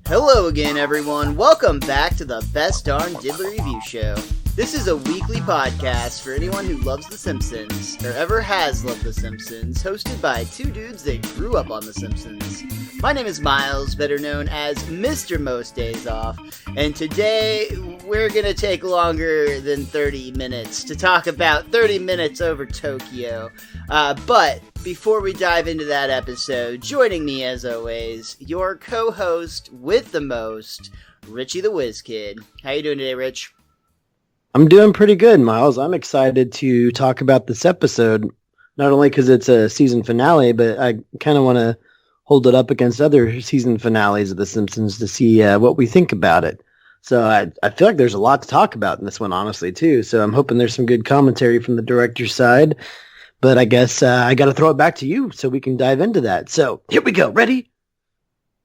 Hello again, everyone. Welcome back to the Best Darn Diddly Review Show. This is a weekly podcast for anyone who loves The Simpsons, or ever has loved The Simpsons, hosted by two dudes that grew up on The Simpsons. My name is Miles, better known as Mr. Most Days Off, and today we're going to take longer than 30 minutes to talk about 30 Minutes Over Tokyo. But before we dive into that episode, joining me as always, your co-host with the most, Richie the Whiz Kid. How you doing today, Rich? I'm doing pretty good, Miles. I'm excited to talk about this episode, not only because it's a season finale, but I kind of want to hold it up against other season finales of The Simpsons to see what we think about it. So I feel like there's a lot to talk about in this one, honestly, too. So I'm hoping there's some good commentary from the director's side. But I guess I got to throw it back to you so we can dive into that. So here we go. Ready?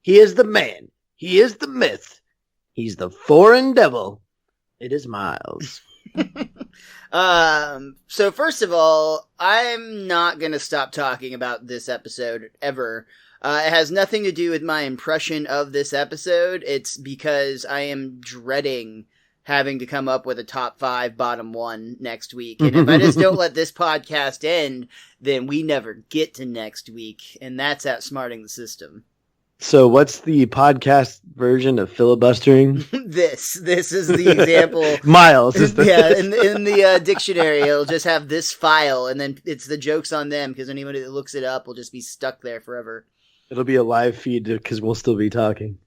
He is the man. He is the myth. He's the foreign devil. It is Miles. So first of all, I'm not going to stop talking about this episode ever. It has nothing to do with my impression of this episode. It's because I am dreading having to come up with a top 5, bottom 1 next week. And if I just don't let this podcast end, then we never get to next week. And that's outsmarting the system. So what's the podcast version of filibustering? This is the example. Miles is the in the dictionary, it'll just have this file, and then it's the jokes on them, because anybody that looks it up will just be stuck there forever. It'll be a live feed because we'll still be talking.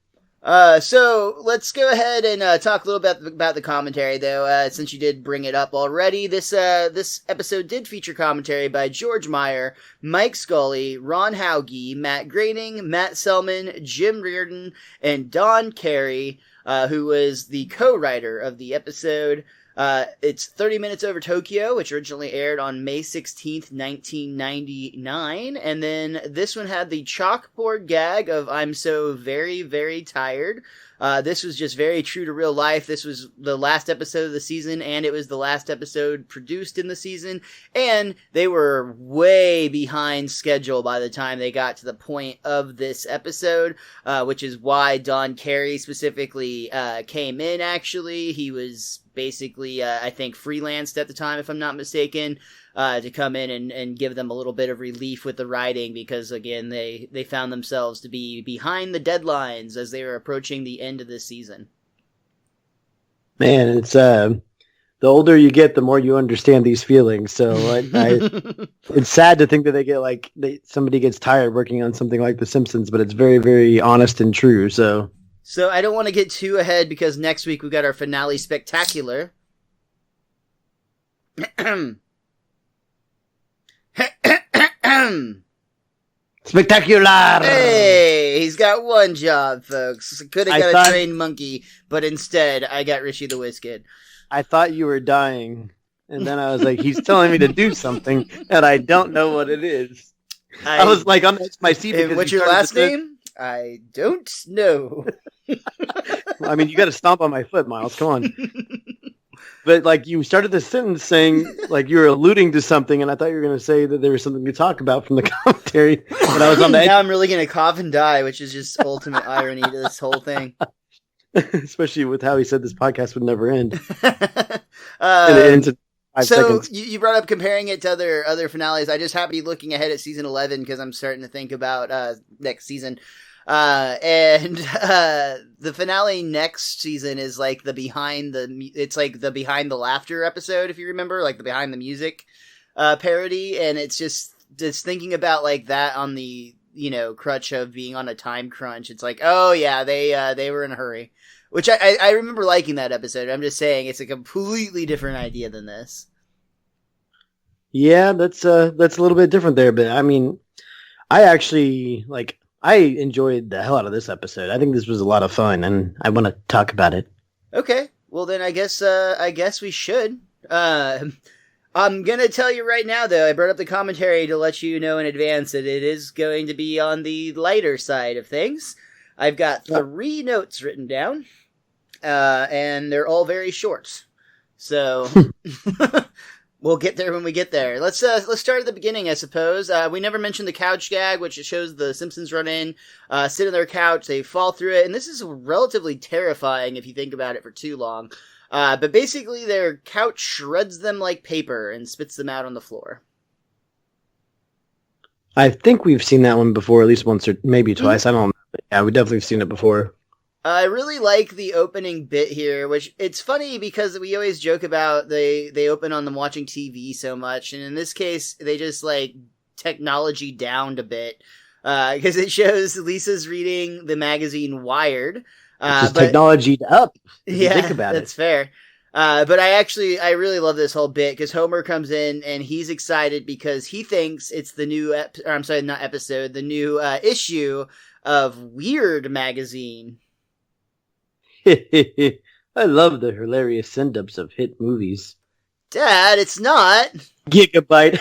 So let's go ahead and talk a little bit about the commentary, though, since you did bring it up already. This episode did feature commentary by George Meyer, Mike Scully, Ron Hauge, Matt Groening, Matt Selman, Jim Reardon, and Don Carey, who was the co-writer of the episode. It's 30 Minutes Over Tokyo, which originally aired on May 16th, 1999, and then this one had the chalkboard gag of I'm so very, very tired. This was just very true to real life. This was the last episode of the season, and it was the last episode produced in the season, and they were way behind schedule by the time they got to the point of this episode, which is why Don Carey specifically came in, actually. He was basically, I think, freelanced at the time, if I'm not mistaken, to come in and give them a little bit of relief with the writing, because, again, they found themselves to be behind the deadlines as they were approaching the end of this season. Man, it's the older you get, the more you understand these feelings. So it's sad to think that they get somebody gets tired working on something like The Simpsons, but it's very, very honest and true. So I don't want to get too ahead, because next week we've got our finale spectacular. Spectacular! Hey, he's got one job, folks. Could have got a trained monkey, but instead I got Richie the Whiz Kid. I thought you were dying, and then I was like, he's telling me to do something, and I don't know what it is. I was like on my seat. What's your last name? I don't know. I mean, you got to stomp on my foot, Miles. Come on. But you started the sentence saying you were alluding to something, and I thought you were going to say that there was something to talk about from the commentary. But I was on the edge. Now I'm really going to cough and die, which is just ultimate irony to this whole thing. Especially with how he said this podcast would never end. And it ends in 5 seconds. You brought up comparing it to other finales. I just happen to be looking ahead at season 11 because I'm starting to think about next season. And the finale next season is the behind the laughter episode, if you remember, the behind the music parody, and it's just thinking about that on the crutch of being on a time crunch. It's oh yeah, they were in a hurry, which I remember liking that episode. I'm just saying it's a completely different idea than this. Yeah, that's a little bit different there, but I mean, I actually I enjoyed the hell out of this episode. I think this was a lot of fun, and I want to talk about it. Okay, well then I guess we should. I'm gonna tell you right now, though, I brought up the commentary to let you know in advance that it is going to be on the lighter side of things. I've got 3 notes written down, and they're all very short. So We'll get there when we get there. Let's start at the beginning, I suppose. We never mentioned the couch gag, which it shows the Simpsons run in, sit on their couch, they fall through it, and this is relatively terrifying if you think about it for too long. But basically, their couch shreds them like paper and spits them out on the floor. I think we've seen that one before, at least once or maybe twice. I don't know. Yeah, we definitely have seen it before. I really like the opening bit here, which it's funny because we always joke about they open on them watching TV so much, and in this case, they just like technology downed a bit because it shows Lisa's reading the magazine Wired. Just technologied up. Yeah, think about that's fair. But I really love this whole bit because Homer comes in and he's excited because he thinks it's the new, the new issue of Weird magazine. I love the hilarious send-ups of hit movies. Dad, it's not. Gigabyte.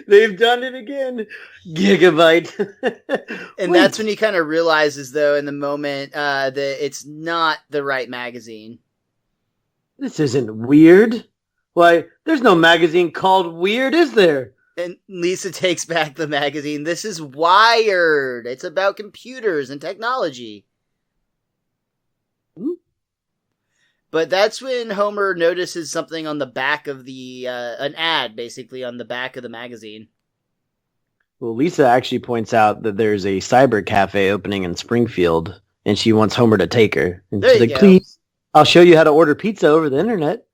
They've done it again. Gigabyte. And that's when he kind of realizes, though, in the moment, that it's not the right magazine. This isn't Weird. Why, there's no magazine called Weird, is there? And Lisa takes back the magazine. This is Wired. It's about computers and technology. But that's when Homer notices something on the back of an ad, basically, on the back of the magazine. Well, Lisa actually points out that there's a cyber cafe opening in Springfield, and she wants Homer to take her. And she's like, please, I'll show you how to order pizza over the internet.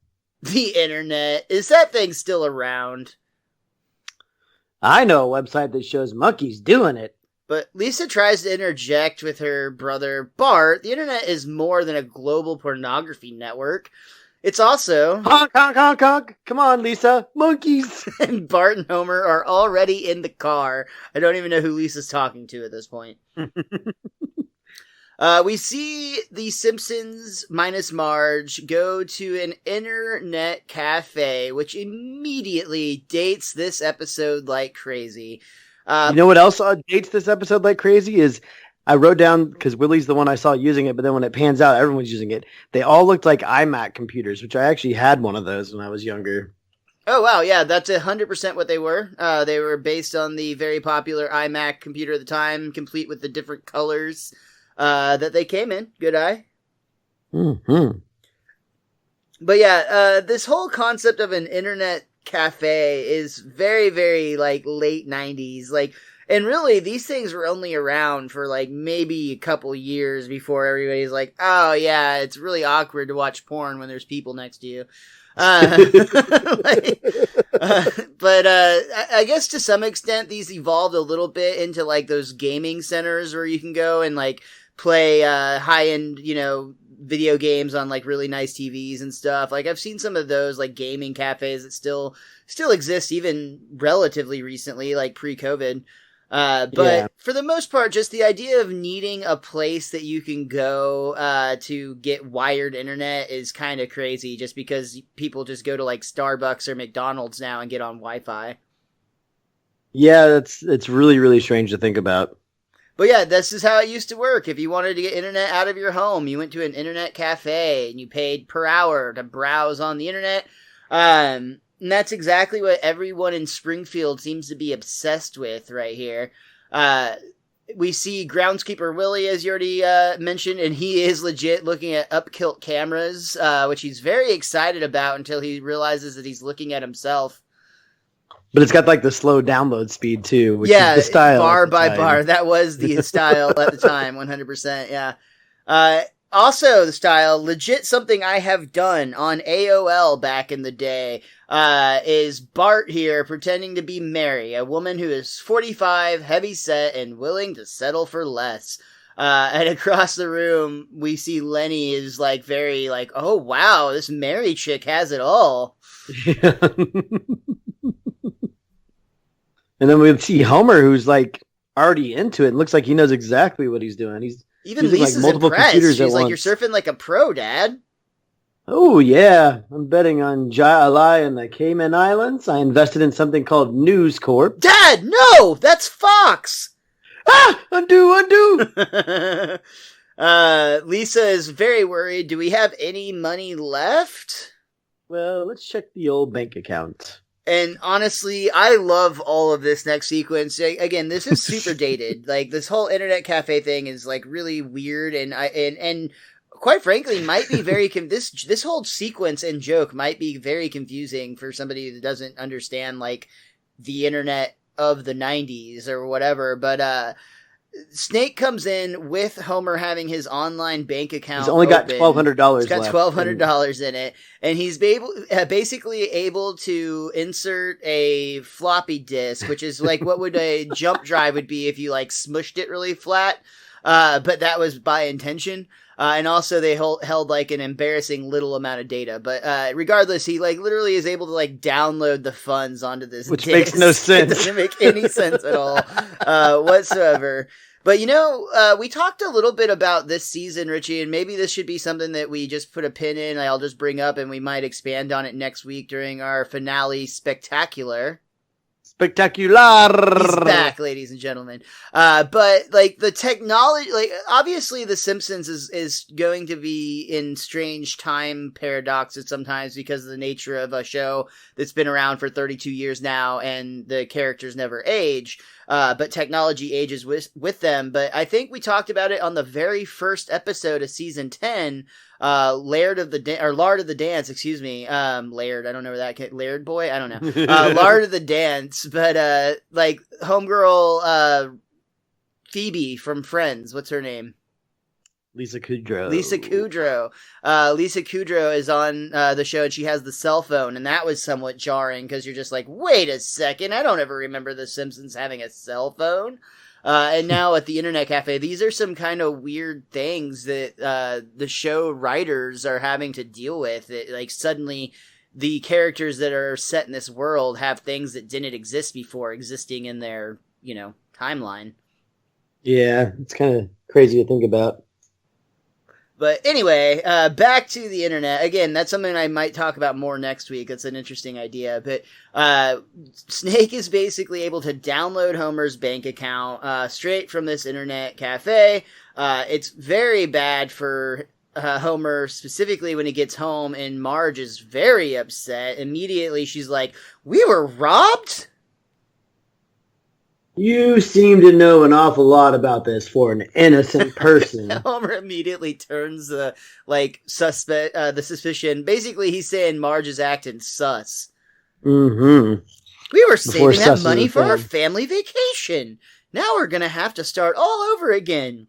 The internet? Is that thing still around? I know a website that shows monkeys doing it. But Lisa tries to interject with her brother, Bart. The internet is more than a global pornography network. It's also... Honk, honk, honk, honk. Come on, Lisa. Monkeys. And Bart and Homer are already in the car. I don't even know who Lisa's talking to at this point. We see the Simpsons minus Marge go to an internet cafe, which immediately dates this episode like crazy. You know what else dates this episode like crazy is I wrote down, because Willie's the one I saw using it, but then when it pans out, everyone's using it. They all looked like iMac computers, which I actually had one of those when I was younger. Oh, wow. Yeah, that's 100% what they were. They were based on the very popular iMac computer at the time, complete with the different colors that they came in. Good eye. Mm-hmm. But yeah, this whole concept of an internet cafe is very, very like late 90s. Like, and really these things were only around for like maybe a couple years before everybody's like, oh yeah, it's really awkward to watch porn when there's people next to you. But I guess to some extent these evolved a little bit into like those gaming centers where you can go and like play high-end, video games on like really nice TVs and stuff. Like I've seen some of those like gaming cafes that still exist even relatively recently, like pre-COVID. But for the most part, just the idea of needing a place that you can go to get wired internet is kind of crazy, just because people just go to like Starbucks or McDonald's now and get on Wi-Fi. Yeah, it's really, really strange to think about. But yeah, this is how it used to work. If you wanted to get internet out of your home, you went to an internet cafe and you paid per hour to browse on the internet. And that's exactly what everyone in Springfield seems to be obsessed with right here. We see groundskeeper Willie, as you already mentioned, and he is legit looking at up-kilt cameras, which he's very excited about until he realizes that he's looking at himself. But it's got like the slow download speed too, which is the style. Bar by bar. That was the style at the time, 100%. Yeah. Also the style, legit something I have done on AOL back in the day, is Bart here pretending to be Mary, a woman who is 45, heavy-set, and willing to settle for less. And across the room, we see Lenny is like very like, oh wow, this Mary chick has it all. And then we see Homer, who's like already into it. It looks like he knows exactly what he's doing. He's even Lisa's like multiple impressed. Computers She's like, once. You're surfing like a pro, Dad. Oh yeah, I'm betting on Jai and the Cayman Islands. I invested in something called News Corp. Dad, no, that's Fox. Ah, undo. Lisa is very worried. Do we have any money left? Well, let's check the old bank account. And honestly, I love all of this next sequence. Again, this is super dated. Like this whole internet cafe thing is like really weird, and quite frankly, might be very this whole sequence and joke might be very confusing for somebody that doesn't understand like the internet of the 90s or whatever. But Snake comes in with Homer having his online bank account. He's only got $1,200. He's got $1,200 in it, and he's basically able to insert a floppy disk, which is like what would a jump drive would be if you like smushed it really flat. But that was by intention. And also they held like an embarrassing little amount of data. But regardless, he like literally is able to like download the funds onto this which disc. Makes no sense. It doesn't make any sense at all whatsoever. But we talked a little bit about this season, Richie, and maybe this should be something that we just put a pin in. I'll just bring up, and we might expand on it next week during our finale spectacular. Spectacular! He's back, ladies and gentlemen. But like the technology, like obviously the Simpsons is going to be in strange time paradoxes sometimes because of the nature of a show that's been around for 32 years now and the characters never age. But technology ages with them. But I think we talked about it on the very first episode of season 10, Lard of the Dance, excuse me. Laird, I don't know where that Laird boy, I don't know. Lard of the Dance, but like homegirl Phoebe from Friends, what's her name? Lisa Kudrow. Lisa Kudrow is on the show, and she has the cell phone, and that was somewhat jarring because you're just like, wait a second, I don't ever remember The Simpsons having a cell phone. And now at the Internet Cafe, these are some kind of weird things that the show writers are having to deal with. Like suddenly the characters that are set in this world have things that didn't exist before existing in their, timeline. Yeah, it's kind of crazy to think about. But anyway, back to the internet. Again, that's something I might talk about more next week. That's an interesting idea. But Snake is basically able to download Homer's bank account straight from this internet cafe. It's very bad for Homer, specifically when he gets home, and Marge is very upset. Immediately, she's like, "We were robbed?" You seem to know an awful lot about this for an innocent person. Homer immediately turns the suspicion. Basically, he's saying Marge is acting sus. Mm-hmm. We were saving that money for our family vacation. Now we're gonna have to start all over again.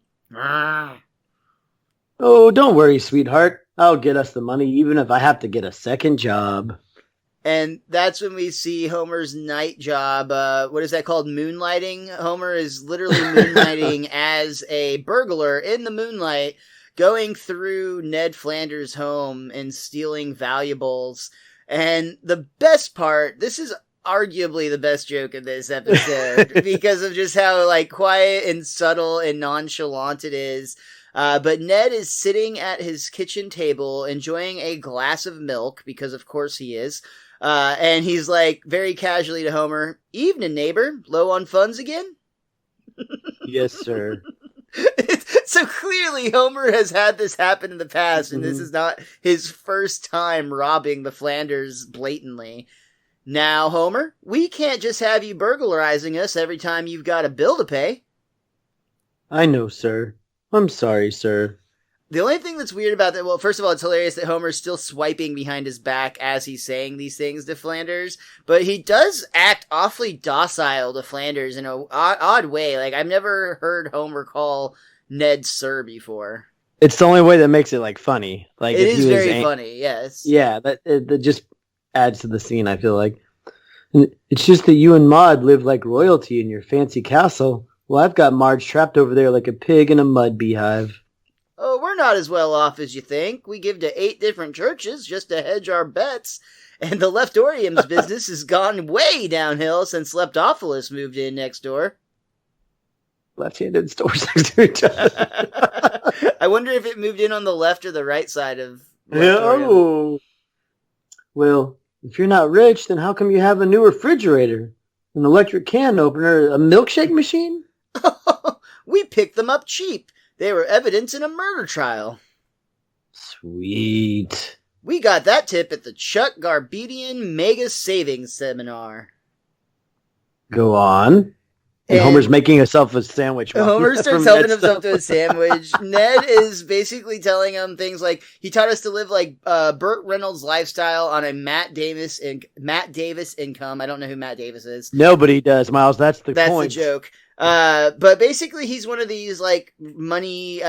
Oh, don't worry, sweetheart. I'll get us the money even if I have to get a second job. And that's when we see Homer's night job. What is that called? Moonlighting? Homer is literally moonlighting as a burglar in the moonlight, going through Ned Flanders' home and stealing valuables. And the best part, this is arguably the best joke in this episode because of just how quiet and subtle and nonchalant it is. But Ned is sitting at his kitchen table enjoying a glass of milk, because of course he is. And he's very casually to Homer, "Evening, neighbor. Low on funds again?" Yes, sir. So clearly Homer has had this happen in the past, and this is not his first time robbing the Flanders blatantly. "Now, Homer, we can't just have you burglarizing us every time you've got a bill to pay." "I know, sir. I'm sorry, sir." The only thing that's weird about that, well, first of all, it's hilarious that Homer's still swiping behind his back as he's saying these things to Flanders, but he does act awfully docile to Flanders in an odd way. I've never heard Homer call Ned sir before. It's the only way that makes it funny. It is very funny, yes. Yeah, that just adds to the scene, I feel like. "It's just that you and Maude live like royalty in your fancy castle. Well, I've got Marge trapped over there like a pig in a mud beehive." "Oh, we're not as well off as you think. We give to 8 different churches just to hedge our bets. And the Leftoriums business has gone way downhill since Leptophilus moved in next door." Left-handed stores next to each other. I wonder if it moved in on the left or the right side of Leptorium. Oh. "Well, if you're not rich, then how come you have a new refrigerator, an electric can opener, a milkshake machine?" "We picked them up cheap. They were evidence in a murder trial." Sweet. We got that tip at the Chuck Garbedian Mega Savings Seminar. Go on. And Homer's making himself a sandwich. Homer starts helping himself to a sandwich. Ned is basically telling him things like, he taught us to live like Burt Reynolds' lifestyle on a Matt Davis income. I don't know who Matt Davis is. Nobody does, Miles. That's the point. That's the joke. But basically he's one of these like money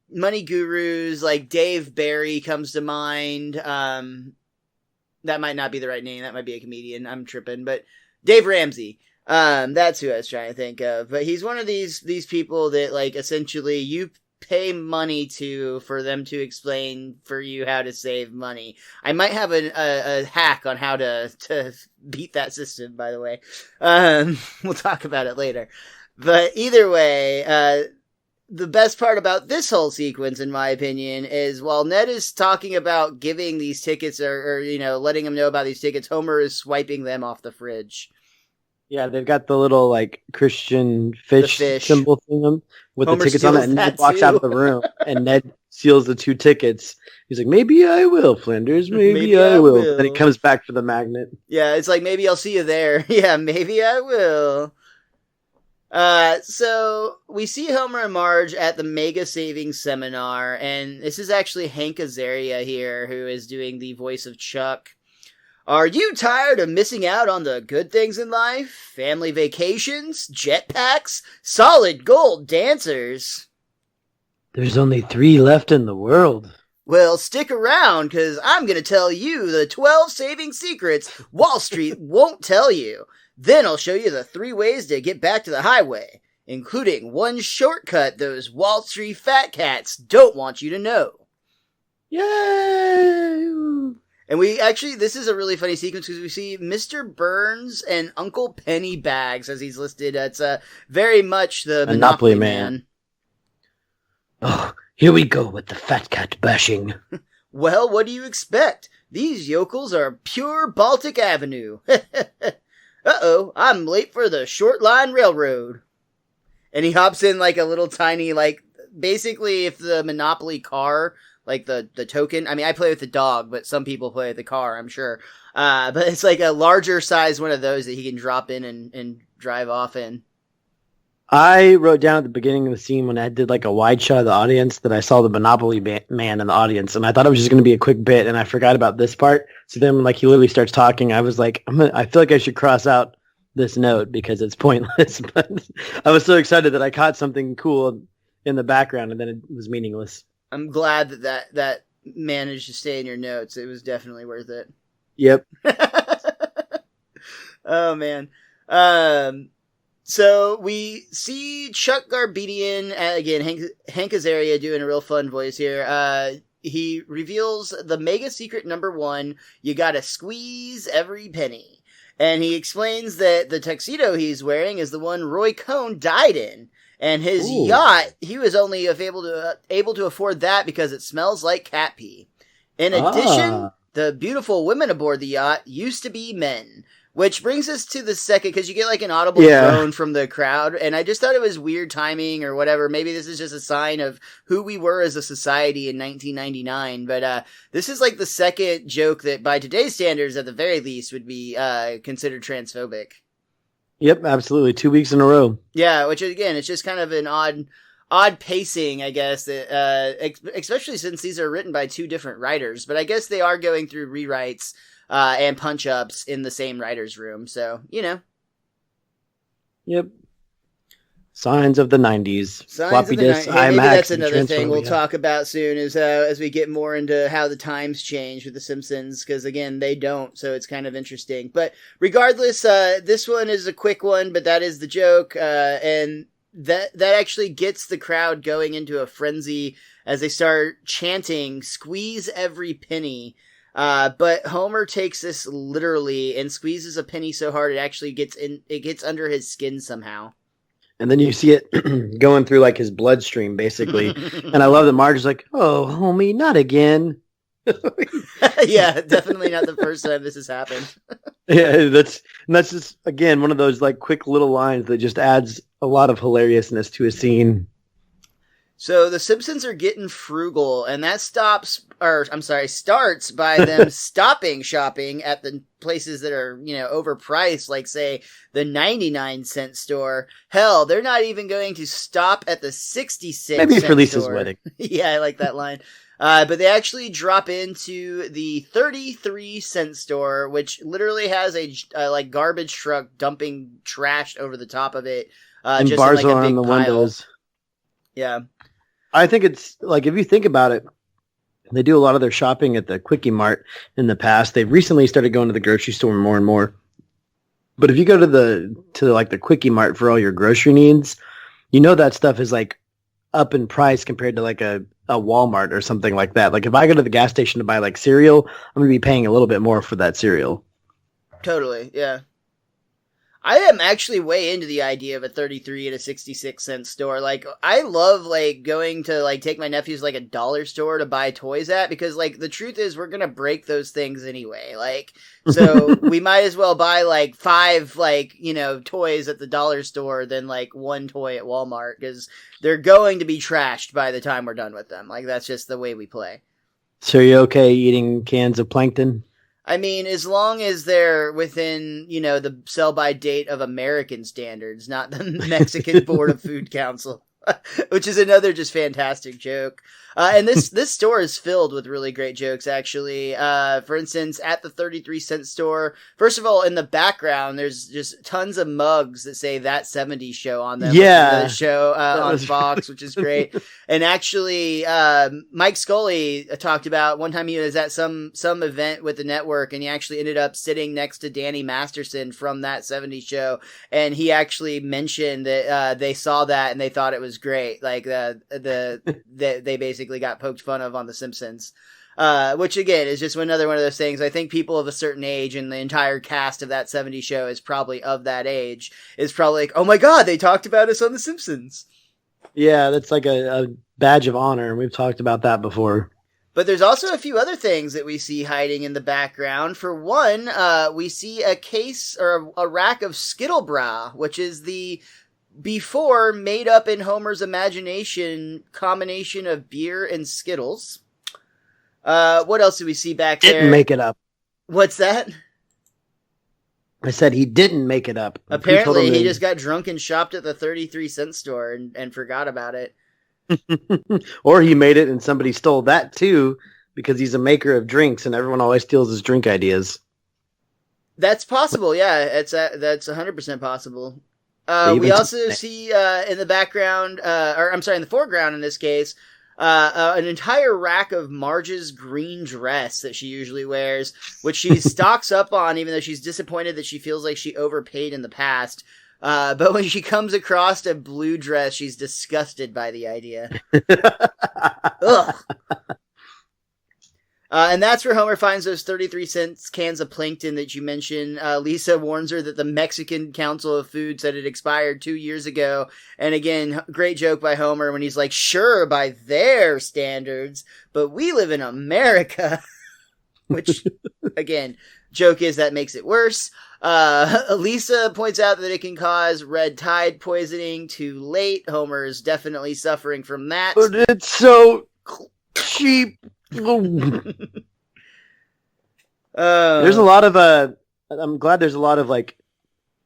gurus, like Dave Barry comes to mind. That might not be the right name. That might be a comedian. I'm tripping, but Dave Ramsey. That's who I was trying to think of. But he's one of these people that, like, essentially you pay money for them to explain for you how to save money. I might have a hack on how to beat that system, by the way. We'll talk about it later. But either way, the best part about this whole sequence, in my opinion, is while Ned is talking about giving these tickets or letting him know about these tickets, Homer is swiping them off the fridge. Yeah, they've got the little, like, Christian fish symbol thing with Homer the tickets on it, and Ned walks out of the room, and Ned steals the 2 tickets. He's like, maybe I will, Flinders, maybe I will. Then he comes back for the magnet. Yeah, it's like, maybe I'll see you there. Yeah, maybe I will. So we see Homer and Marge at the Mega Savings Seminar, and this is actually Hank Azaria here, who is doing the voice of Chuck. Are you tired of missing out on the good things in life? Family vacations? Jetpacks? Solid gold dancers? There's only 3 left in the world. Well, stick around, because I'm going to tell you the 12 saving secrets Wall Street won't tell you. Then I'll show you the 3 ways to get back to the highway, including one shortcut those Wall Street fat cats don't want you to know. Yay! And this is a really funny sequence because we see Mr. Burns and Uncle Pennybags as he's listed. It's very much the Monopoly Man. Oh, here we go with the fat cat bashing. Well, what do you expect? These yokels are pure Baltic Avenue. Uh-oh, I'm late for the short line railroad. And he hops in like a little tiny, like, basically if the Monopoly car, like the token, I mean, I play with the dog, but some people play with the car, I'm sure. But it's like a larger size one of those that he can drop in and drive off in. I wrote down at the beginning of the scene when I did like a wide shot of the audience that I saw the Monopoly man in the audience, and I thought it was just going to be a quick bit, and I forgot about this part. So then when like he literally starts talking, I was like, I feel like I should cross out this note because it's pointless. But I was so excited that I caught something cool in the background, and then it was meaningless. I'm glad that managed to stay in your notes. It was definitely worth it. Yep. Oh man. So we see Chuck Garbedian, again, Hank Azaria doing a real fun voice here. He reveals the mega secret number 1, you gotta squeeze every penny. And he explains that the tuxedo he's wearing is the one Roy Cohn died in. And his yacht, he was only able to afford that because it smells like cat pee. In addition, the beautiful women aboard the yacht used to be men. Which brings us to the second, because you get like an audible groan from the crowd, and I just thought it was weird timing or whatever. Maybe this is just a sign of who we were as a society in 1999. But this is like the second joke that, by today's standards, at the very least, would be considered transphobic. Yep, absolutely. 2 weeks in a row. Yeah, which again, it's just kind of an odd pacing, I guess, that, especially since these are written by 2 different writers. But I guess they are going through rewrites and punch-ups in the same writer's room, so, Yep. Signs of the 90s. Floppy disk, maybe that's another thing we'll talk about soon, is as we get more into how the times change with The Simpsons, because, again, they don't, so it's kind of interesting. But regardless, this one is a quick one, but that is the joke, and that actually gets the crowd going into a frenzy as they start chanting, "Squeeze every penny." But Homer takes this literally and squeezes a penny so hard it gets under his skin somehow. And then you see it going through like his bloodstream, basically. And I love that Marge is like, "Oh, homie, not again." Yeah, definitely not the first time this has happened. Yeah, that's just again one of those like quick little lines that just adds a lot of hilariousness to a scene. So the Simpsons are getting frugal, and that starts by them stopping shopping at the places that are, overpriced, like, say, the 99-cent store. Hell, they're not even going to stop at the 66-cent Maybe for Lisa's store. wedding. Yeah, I like that line. But they actually drop into the 33-cent store, which literally has a garbage truck dumping trash over the top of it. And just bars in, like, a on big the pile. windows. Yeah. I think it's like, if you think about it, they do a lot of their shopping at the Quickie Mart in the past. They've recently started going to the grocery store more and more. But if you go to the Quickie Mart for all your grocery needs, that stuff is like up in price compared to like a Walmart or something like that. Like if I go to the gas station to buy like cereal, I'm going to be paying a little bit more for that cereal. Totally, yeah. I am actually way into the idea of a 33 at a 66-cent store. Like, I love, like, going to, like, take my nephews, like, a dollar store to buy toys at, because, like, the truth is we're gonna break those things anyway. Like, so we might as well buy, like, 5, like, toys at the dollar store than, like, 1 toy at Walmart, because they're going to be trashed by the time we're done with them. Like, that's just the way we play. So are you okay eating cans of plankton? I mean, as long as they're within, the sell-by date of American standards, not the Mexican Board of Food Council, which is another just fantastic joke. And this store is filled with really great jokes, actually. For instance, at the 33-cent store, first of all, in the background, there's just tons of mugs that say That 70s Show on them. Yeah. The show on Fox, which is great. And actually, Mike Scully talked about one time he was at some event with the network, and he actually ended up sitting next to Danny Masterson from That 70s Show. And he actually mentioned that they saw that and they thought it was great. Like, they basically got poked fun of on The Simpsons, which again is just another one of those things. I think people of a certain age, and the entire cast of That 70s Show is probably of that age, is probably like, oh my god, they talked about us on The Simpsons. Yeah, that's like a badge of honor, and we've talked about that before. But there's also a few other things that we see hiding in the background. For one, we see a case or a rack of Skittlebra, which is the before made up in Homer's imagination combination of beer and Skittles. What else do we see back there? Didn't make it up. What's that? I said he didn't make it up. Apparently he just got drunk and shopped at the 33-cent store and forgot about it. Or he made it and somebody stole that too, because he's a maker of drinks and everyone always steals his drink ideas. That's possible, yeah. That's 100% possible. We also see in the background, in the foreground in this case, an entire rack of Marge's green dress that she usually wears, which she stocks up on, even though she's disappointed that she feels like she overpaid in the past. But when she comes across a blue dress, she's disgusted by the idea. Ugh. And that's where Homer finds those 33-cent cans of plankton that you mentioned. Lisa warns her that the Mexican Council of Food said it expired 2 years ago. And again, great joke by Homer when he's like, sure, by their standards, but we live in America. Which, again, joke is that makes it worse. Lisa points out that it can cause red tide poisoning. Too late. Homer is definitely suffering from that. But it's so cheap. There's a lot of I'm glad there's a lot of like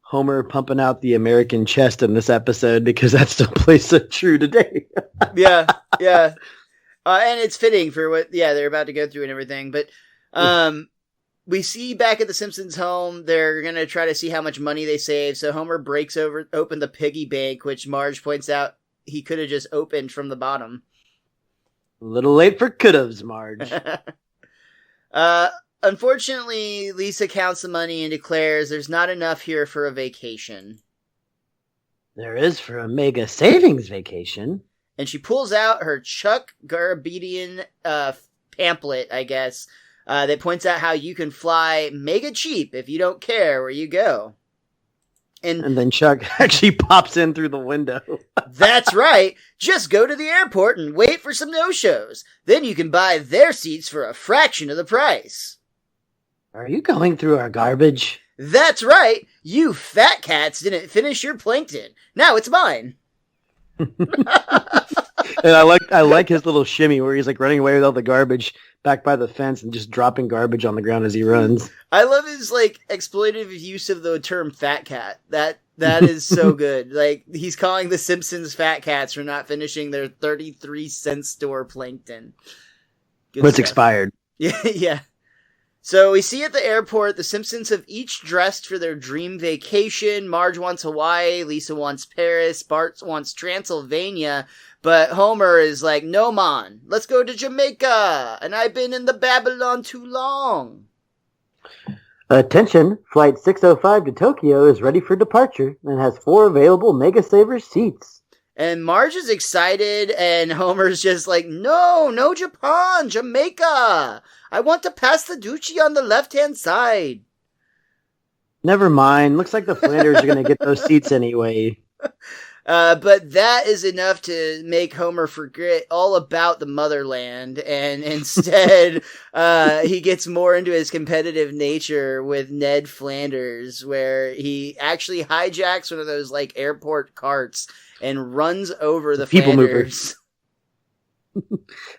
Homer pumping out the American chest in this episode, because that still plays so true today. yeah and it's fitting for what they're about to go through and everything. But we see back at the Simpsons home, they're gonna try to see how much money they save, so Homer breaks open the piggy bank, which Marge points out he could have just opened from the bottom. A little late for could'ves, Marge. Unfortunately, Lisa counts the money and declares there's not enough here for a vacation. There is for a mega savings vacation. And she pulls out her Chuck Garabedian pamphlet, I guess, that points out how you can fly mega cheap if you don't care where you go. And then Chuck actually pops in through the window. That's right. Just go to the airport and wait for some no-shows. Then you can buy their seats for a fraction of the price. Are you going through our garbage? That's right. You fat cats didn't finish your plankton. Now it's mine. And I like his little shimmy where he's like running away with all the garbage back by the fence and just dropping garbage on the ground as he runs. I love his like exploitative use of the term "fat cat." That is so good. Like he's calling the Simpsons fat cats for not finishing their 33-cent store plankton. Good But it's stuff. expired. Yeah, yeah. So we see at the airport, the Simpsons have each dressed for their dream vacation. Marge wants Hawaii, Lisa wants Paris, Bart wants Transylvania, but Homer is like, no man, let's go to Jamaica, and I've been in the Babylon too long. Attention, Flight 605 to Tokyo is ready for departure and has 4 available Mega Saver seats. And Marge is excited, and Homer's just like, no Japan, Jamaica. I want to pass the Duchy on the left-hand side. Never mind. Looks like the Flanders are going to get those seats anyway. But that is enough to make Homer forget all about the motherland, and instead, he gets more into his competitive nature with Ned Flanders, where he actually hijacks one of those, like, airport carts and runs over the People Flanders.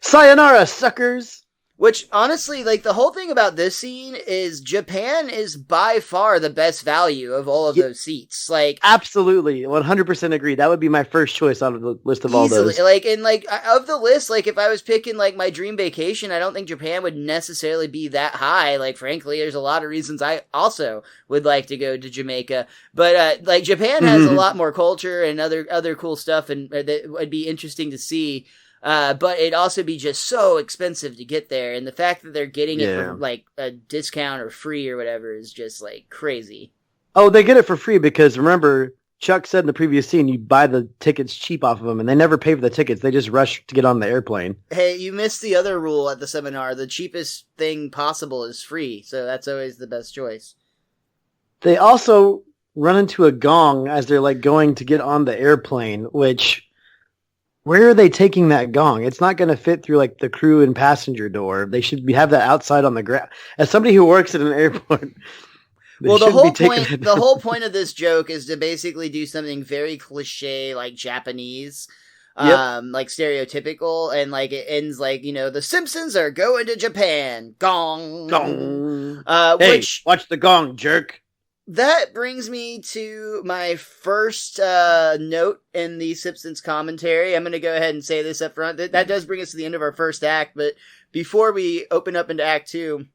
Sayonara, suckers! Which, honestly, like, the whole thing about this scene is Japan is by far the best value of all of those seats. Like, absolutely, 100% agree. That would be my first choice out of the list of all those. Like, and like, of the list, like, if I was picking, like, my dream vacation, I don't think Japan would necessarily be that high. Like, frankly, there's a lot of reasons I also would like to go to Jamaica. But, like, Japan has a lot more culture and other cool stuff, and that would be interesting to see. But it'd also be just so expensive to get there, and the fact that they're getting it for like a discount or free or whatever is just like crazy. Oh, they get it for free because remember, Chuck said in the previous scene, you buy the tickets cheap off of them, and they never pay for the tickets. They just rush to get on the airplane. Hey, you missed the other rule at the seminar. The cheapest thing possible is free, so that's always the best choice. They also run into a gong as they're like going to get on the airplane, which... where are they taking that gong? It's not going to fit through like the crew and passenger door. They should have that outside on the ground. As somebody who works at an airport, well, the whole point of this joke is to basically do something very cliche, like Japanese, like stereotypical, and like it ends like, you know, the Simpsons are going to Japan. Gong, gong. Hey, watch the gong, jerk. That brings me to my first note in the Simpsons commentary. I'm going to go ahead and say this up front. That does bring us to the end of our first act, but before we open up into Act 2,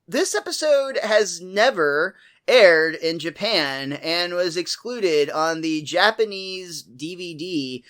this episode has never aired in Japan and was excluded on the Japanese DVD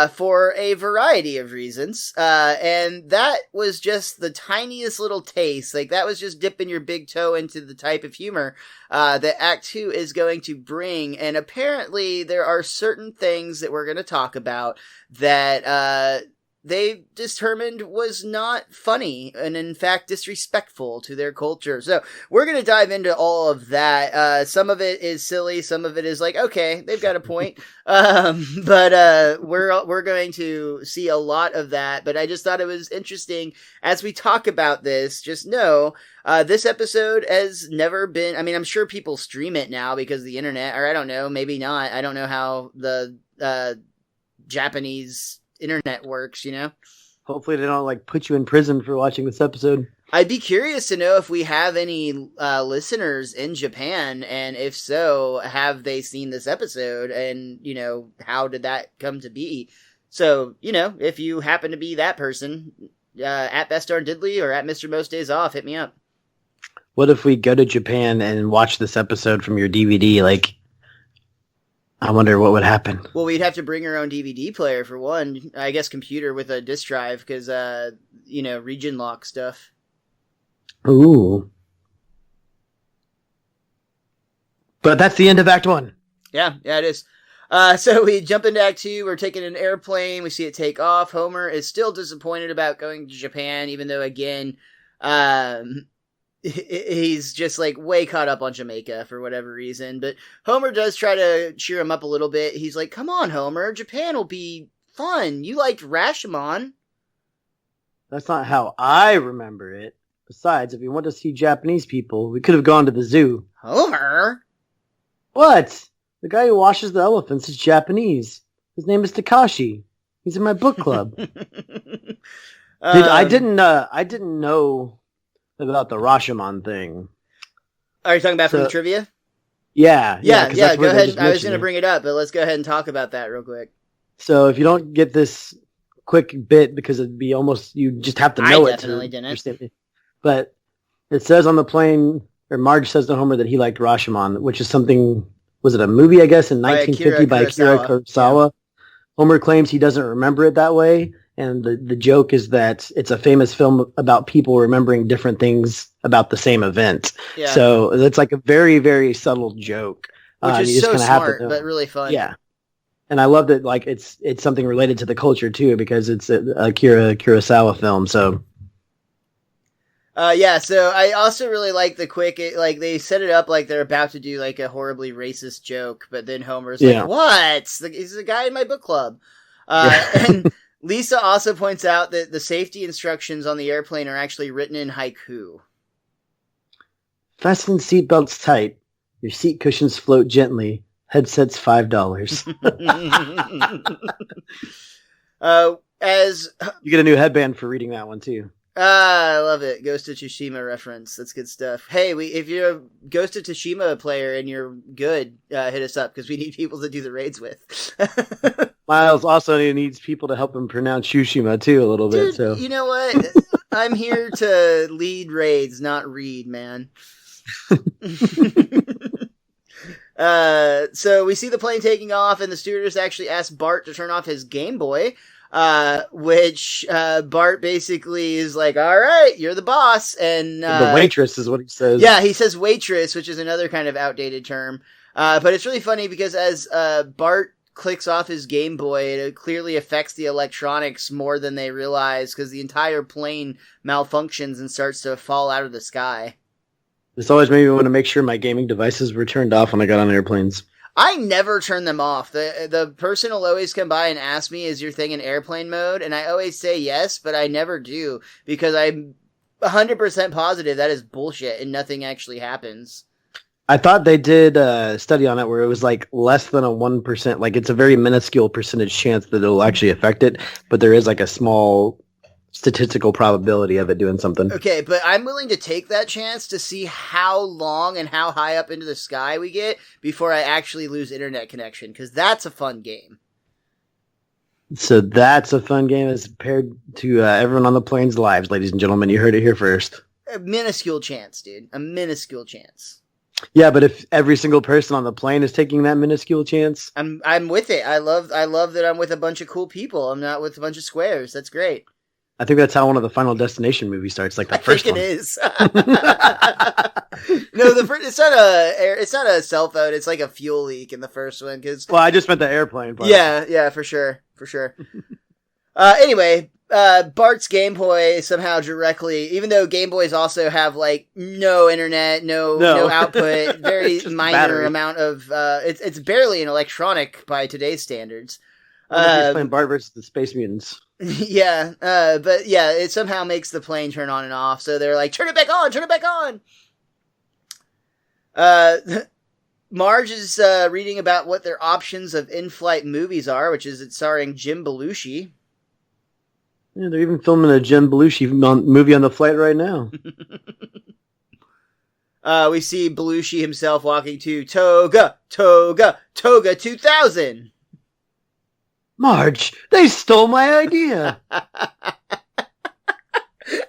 for a variety of reasons. And that was just the tiniest little taste. Like, that was just dipping your big toe into the type of humor that Act 2 is going to bring. And apparently there are certain things that we're going to talk about that they determined was not funny and in fact disrespectful to their culture. So we're going to dive into all of that. Some of it is silly. Some of it is like, okay, they've got a point. But we're going to see a lot of that. But I just thought it was interesting as we talk about this. Just know, this episode has never been, I mean, I'm sure people stream it now because of the internet, or I don't know, maybe not. I don't know how the, Japanese internet works, you know? Hopefully they don't like put you in prison for watching this episode. I'd be curious to know if we have any listeners in Japan, and if so, have they seen this episode, and, you know, how did that come to be? So, you know, if you happen to be that person, at Best Darn Diddley or at Mr. Most Days Off, hit me up. What if we go to Japan and watch this episode from your DVD, like, I wonder what would happen. Well, we'd have to bring our own DVD player for one. I guess computer with a disk drive because, you know, region lock stuff. Ooh. But that's the end of Act 1. Yeah, it is. So we jump into Act 2. We're taking an airplane. We see it take off. Homer is still disappointed about going to Japan, even though, again, he's just like way caught up on Jamaica for whatever reason. But Homer does try to cheer him up a little bit. He's like, come on, Homer, Japan will be fun. You liked Rashomon. That's not how I remember it. Besides, if we want to see Japanese people, we could have gone to the zoo. Homer? What? The guy who washes the elephants is Japanese. His name is Takashi. He's in my book club. Dude, I didn't know about the Rashomon thing. Are you talking about from the trivia? Yeah. Go ahead. I was going to bring it up, but let's go ahead and talk about that real quick. So if you don't get this quick bit, because it'd be almost, you just have to know it. I definitely didn't. But it says on the plane, or Marge says to Homer that he liked Rashomon, which is something, was it a movie, I guess, in 1950 by Akira Kurosawa? Yeah. Homer claims he doesn't remember it that way. And the joke is that it's a famous film about people remembering different things about the same event. Yeah. So it's like a very, very subtle joke. Which is so smart, but really fun. Yeah. And I love that, like, it's something related to the culture, too, because it's a Akira Kurosawa film, so... so I also really like the they set it up like they're about to do, like, a horribly racist joke, but then Homer's like, what? He's a guy in my book club. And Lisa also points out that the safety instructions on the airplane are actually written in haiku. Fasten seatbelts tight. Your seat cushions float gently. Headsets $5. As you get a new headband for reading that one too. I love it. Ghost of Tsushima reference. That's good stuff. Hey, if you're a Ghost of Tsushima player and you're good, hit us up because we need people to do the raids with. Miles also needs people to help him pronounce Tsushima too a little bit. So you know what? I'm here to lead raids, not read, man. So we see the plane taking off, and the stewardess actually asks Bart to turn off his Game Boy. Which Bart basically is like, all right, you're the boss. And the waitress is what he says. Yeah, he says waitress, which is another kind of outdated term. But it's really funny because as Bart clicks off his Game Boy, it clearly affects the electronics more than they realize because the entire plane malfunctions and starts to fall out of the sky. This always made me want to make sure my gaming devices were turned off when I got on airplanes. I never turn them off. The person will always come by and ask me, is your thing in airplane mode? And I always say yes, but I never do because I'm 100% positive that is bullshit and nothing actually happens. I thought they did a study on it where it was like less than a 1%. Like it's a very minuscule percentage chance that it'll actually affect it, but there is like a small statistical probability of it doing something. Okay, but I'm willing to take that chance to see how long and how high up into the sky we get before I actually lose internet connection, because that's a fun game. So that's a fun game as compared to everyone on the plane's lives, ladies and gentlemen. You heard it here first. A minuscule chance, dude. A minuscule chance. Yeah, but if every single person on the plane is taking that minuscule chance, I'm with it. I love that I'm with a bunch of cool people. I'm not with a bunch of squares. That's great. I think that's how one of the Final Destination movies starts, like the first one. I think it is. No, it's not a cell phone. It's like a fuel leak in the first one. Well, I just meant the airplane part. Yeah, for sure. Anyway, Bart's Game Boy somehow directly, even though Game Boys also have like no internet, no output, very minor battery. Amount of. It's barely an electronic by today's standards. He's playing Bart versus the Space Mutants. Yeah, but yeah, it somehow makes the plane turn on and off. So they're like, turn it back on. Marge is reading about what their options of in-flight movies are, which is it's starring Jim Belushi. Yeah, they're even filming a Jim Belushi movie on the flight right now. We see Belushi himself walking to Toga 2000. Marge, they stole my idea.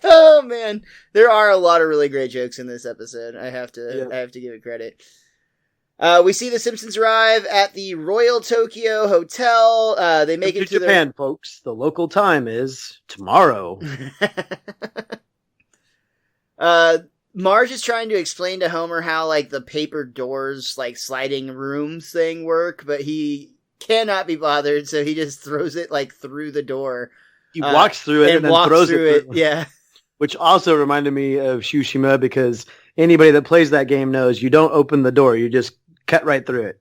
Oh man, there are a lot of really great jokes in this episode. I have to give it credit. We see the Simpsons arrive at the Royal Tokyo Hotel. They make it to Japan, folks. The local time is tomorrow. Marge is trying to explain to Homer how like the paper doors, like sliding rooms thing work, but he cannot be bothered, so he just throws it like through the door. He walks through it and then throws it through. Yeah. Which also reminded me of Tsushima, because anybody that plays that game knows you don't open the door, you just cut right through it.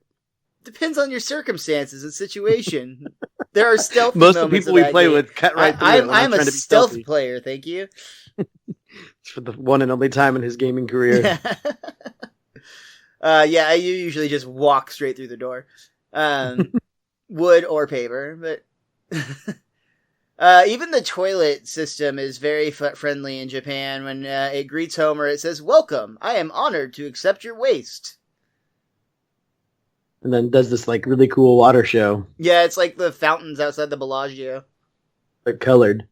Depends on your circumstances and situation. There are stealthy most of moments the people we play game. with cut right through it. I'm a stealth player, thank you. It's for the one and only time in his gaming career. Yeah, you usually just walk straight through the door. Wood or paper, but Even the toilet system is very friendly in Japan. When it greets Homer, it says, "Welcome, I am honored to accept your waste." And then does this like really cool water show. Yeah, it's like the fountains outside the Bellagio. They're colored.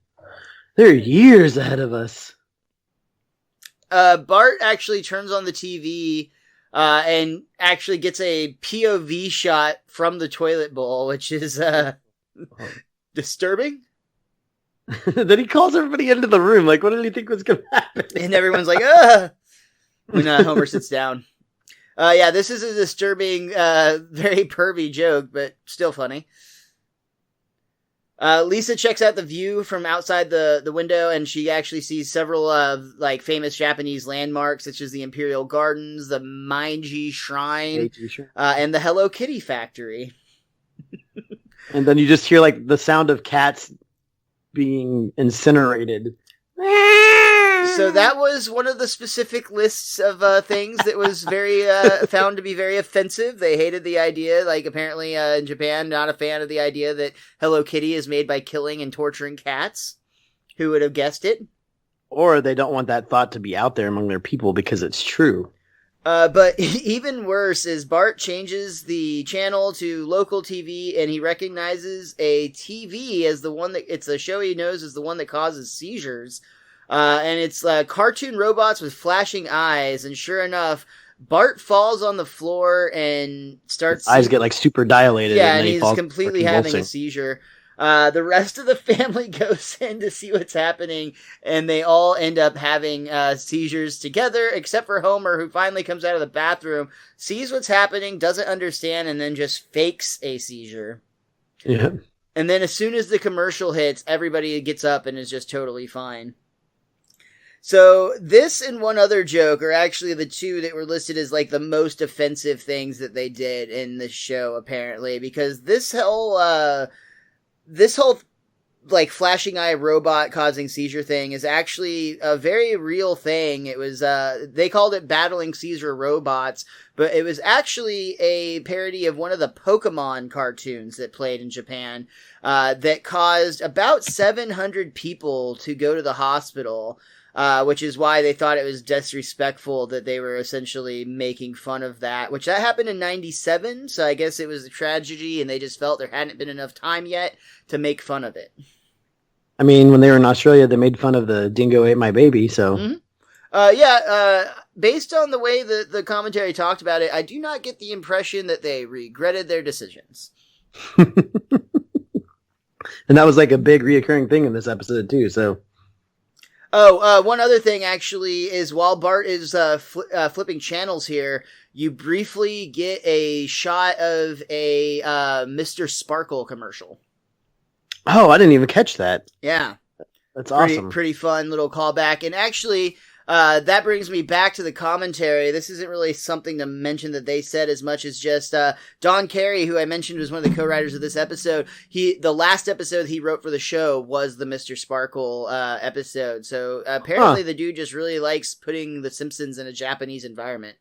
They're years ahead of us. Bart actually turns on the TV and actually gets a POV shot from the toilet bowl, which is disturbing. Then he calls everybody into the room. Like, what did he think was going to happen? And everyone's like, "Ugh," when Homer sits down. Yeah, this is a disturbing, very pervy joke, but still funny. Lisa checks out the view from outside the window, and she actually sees several like famous Japanese landmarks, such as the Imperial Gardens, the Meiji Shrine, and the Hello Kitty factory. And then you just hear like the sound of cats being incinerated. So that was one of the specific lists of things that was very found to be very offensive. They hated the idea, like apparently in Japan, not a fan of the idea that Hello Kitty is made by killing and torturing cats. Who would have guessed it? Or they don't want that thought to be out there among their people because it's true. But even worse is Bart changes the channel to local TV, and he recognizes a TV as the one that it's a show he knows is the one that causes seizures. And it's cartoon robots with flashing eyes, and sure enough, Bart falls on the floor and starts... His eyes get like super dilated. Yeah, and he's completely having a seizure. The rest of the family goes in to see what's happening, and they all end up having seizures together, except for Homer, who finally comes out of the bathroom, sees what's happening, doesn't understand, and then just fakes a seizure. Yeah. And then as soon as the commercial hits, everybody gets up and is just totally fine. So this and one other joke are actually the two that were listed as like the most offensive things that they did in the show, apparently, because this whole like flashing eye robot causing seizure thing is actually a very real thing. It was they called it battling seizure robots, but it was actually a parody of one of the Pokemon cartoons that played in Japan that caused about 700 people to go to the hospital. Which is why they thought it was disrespectful that they were essentially making fun of that, which that happened in 97, so I guess it was a tragedy and they just felt there hadn't been enough time yet to make fun of it. I mean, when they were in Australia, they made fun of the dingo ate my baby, so... Mm-hmm. Based on the way the commentary talked about it, I do not get the impression that they regretted their decisions. And that was like a big reoccurring thing in this episode, too, so... One other thing actually is while Bart is flipping channels here, you briefly get a shot of a Mr. Sparkle commercial. Oh, I didn't even catch that. Yeah. That's awesome. Pretty fun little callback. And actually, that brings me back to the commentary. This isn't really something to mention that they said as much as just Don Carey, who I mentioned was one of the co-writers of this episode. The last episode he wrote for the show was the Mr. Sparkle episode. So apparently the dude just really likes putting the Simpsons in a Japanese environment.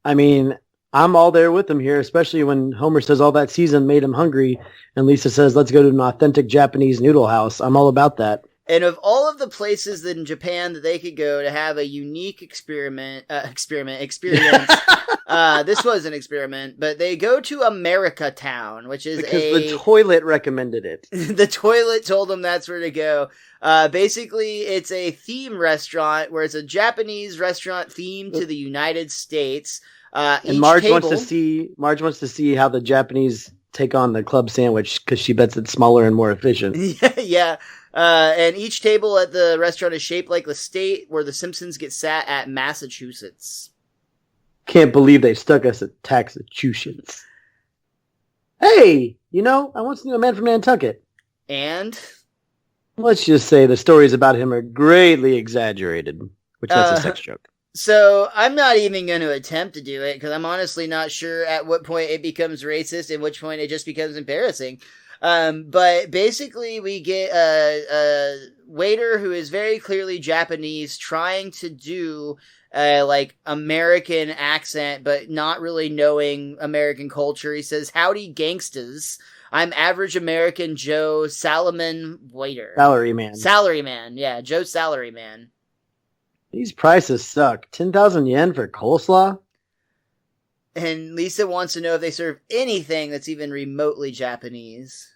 I mean, I'm all there with him here, especially when Homer says all that season made him hungry, and Lisa says, let's go to an authentic Japanese noodle house. I'm all about that. And of all of the places in Japan that they could go to have a unique experience, this was an experiment, but they go to America Town, which is because the toilet recommended it. The toilet told them that's where to go. Basically, it's a theme restaurant where it's a Japanese restaurant themed to the United States. And Marge wants to see how the Japanese take on the club sandwich because she bets it's smaller and more efficient. Yeah. And each table at the restaurant is shaped like the state where the Simpsons get sat at Massachusetts. Can't believe they stuck us at Massachusetts. Hey, I once knew a man from Nantucket. And? Let's just say the stories about him are greatly exaggerated, which that's a sex joke. So I'm not even going to attempt to do it because I'm honestly not sure at what point it becomes racist and which point it just becomes embarrassing. But basically we get a waiter who is very clearly Japanese trying to do like American accent, but not really knowing American culture. He says, "Howdy gangstas. I'm average American Joe Salaman waiter." Salaryman, yeah, Joe Salaryman. These prices suck. 10,000 yen for coleslaw? And Lisa wants to know if they serve anything that's even remotely Japanese.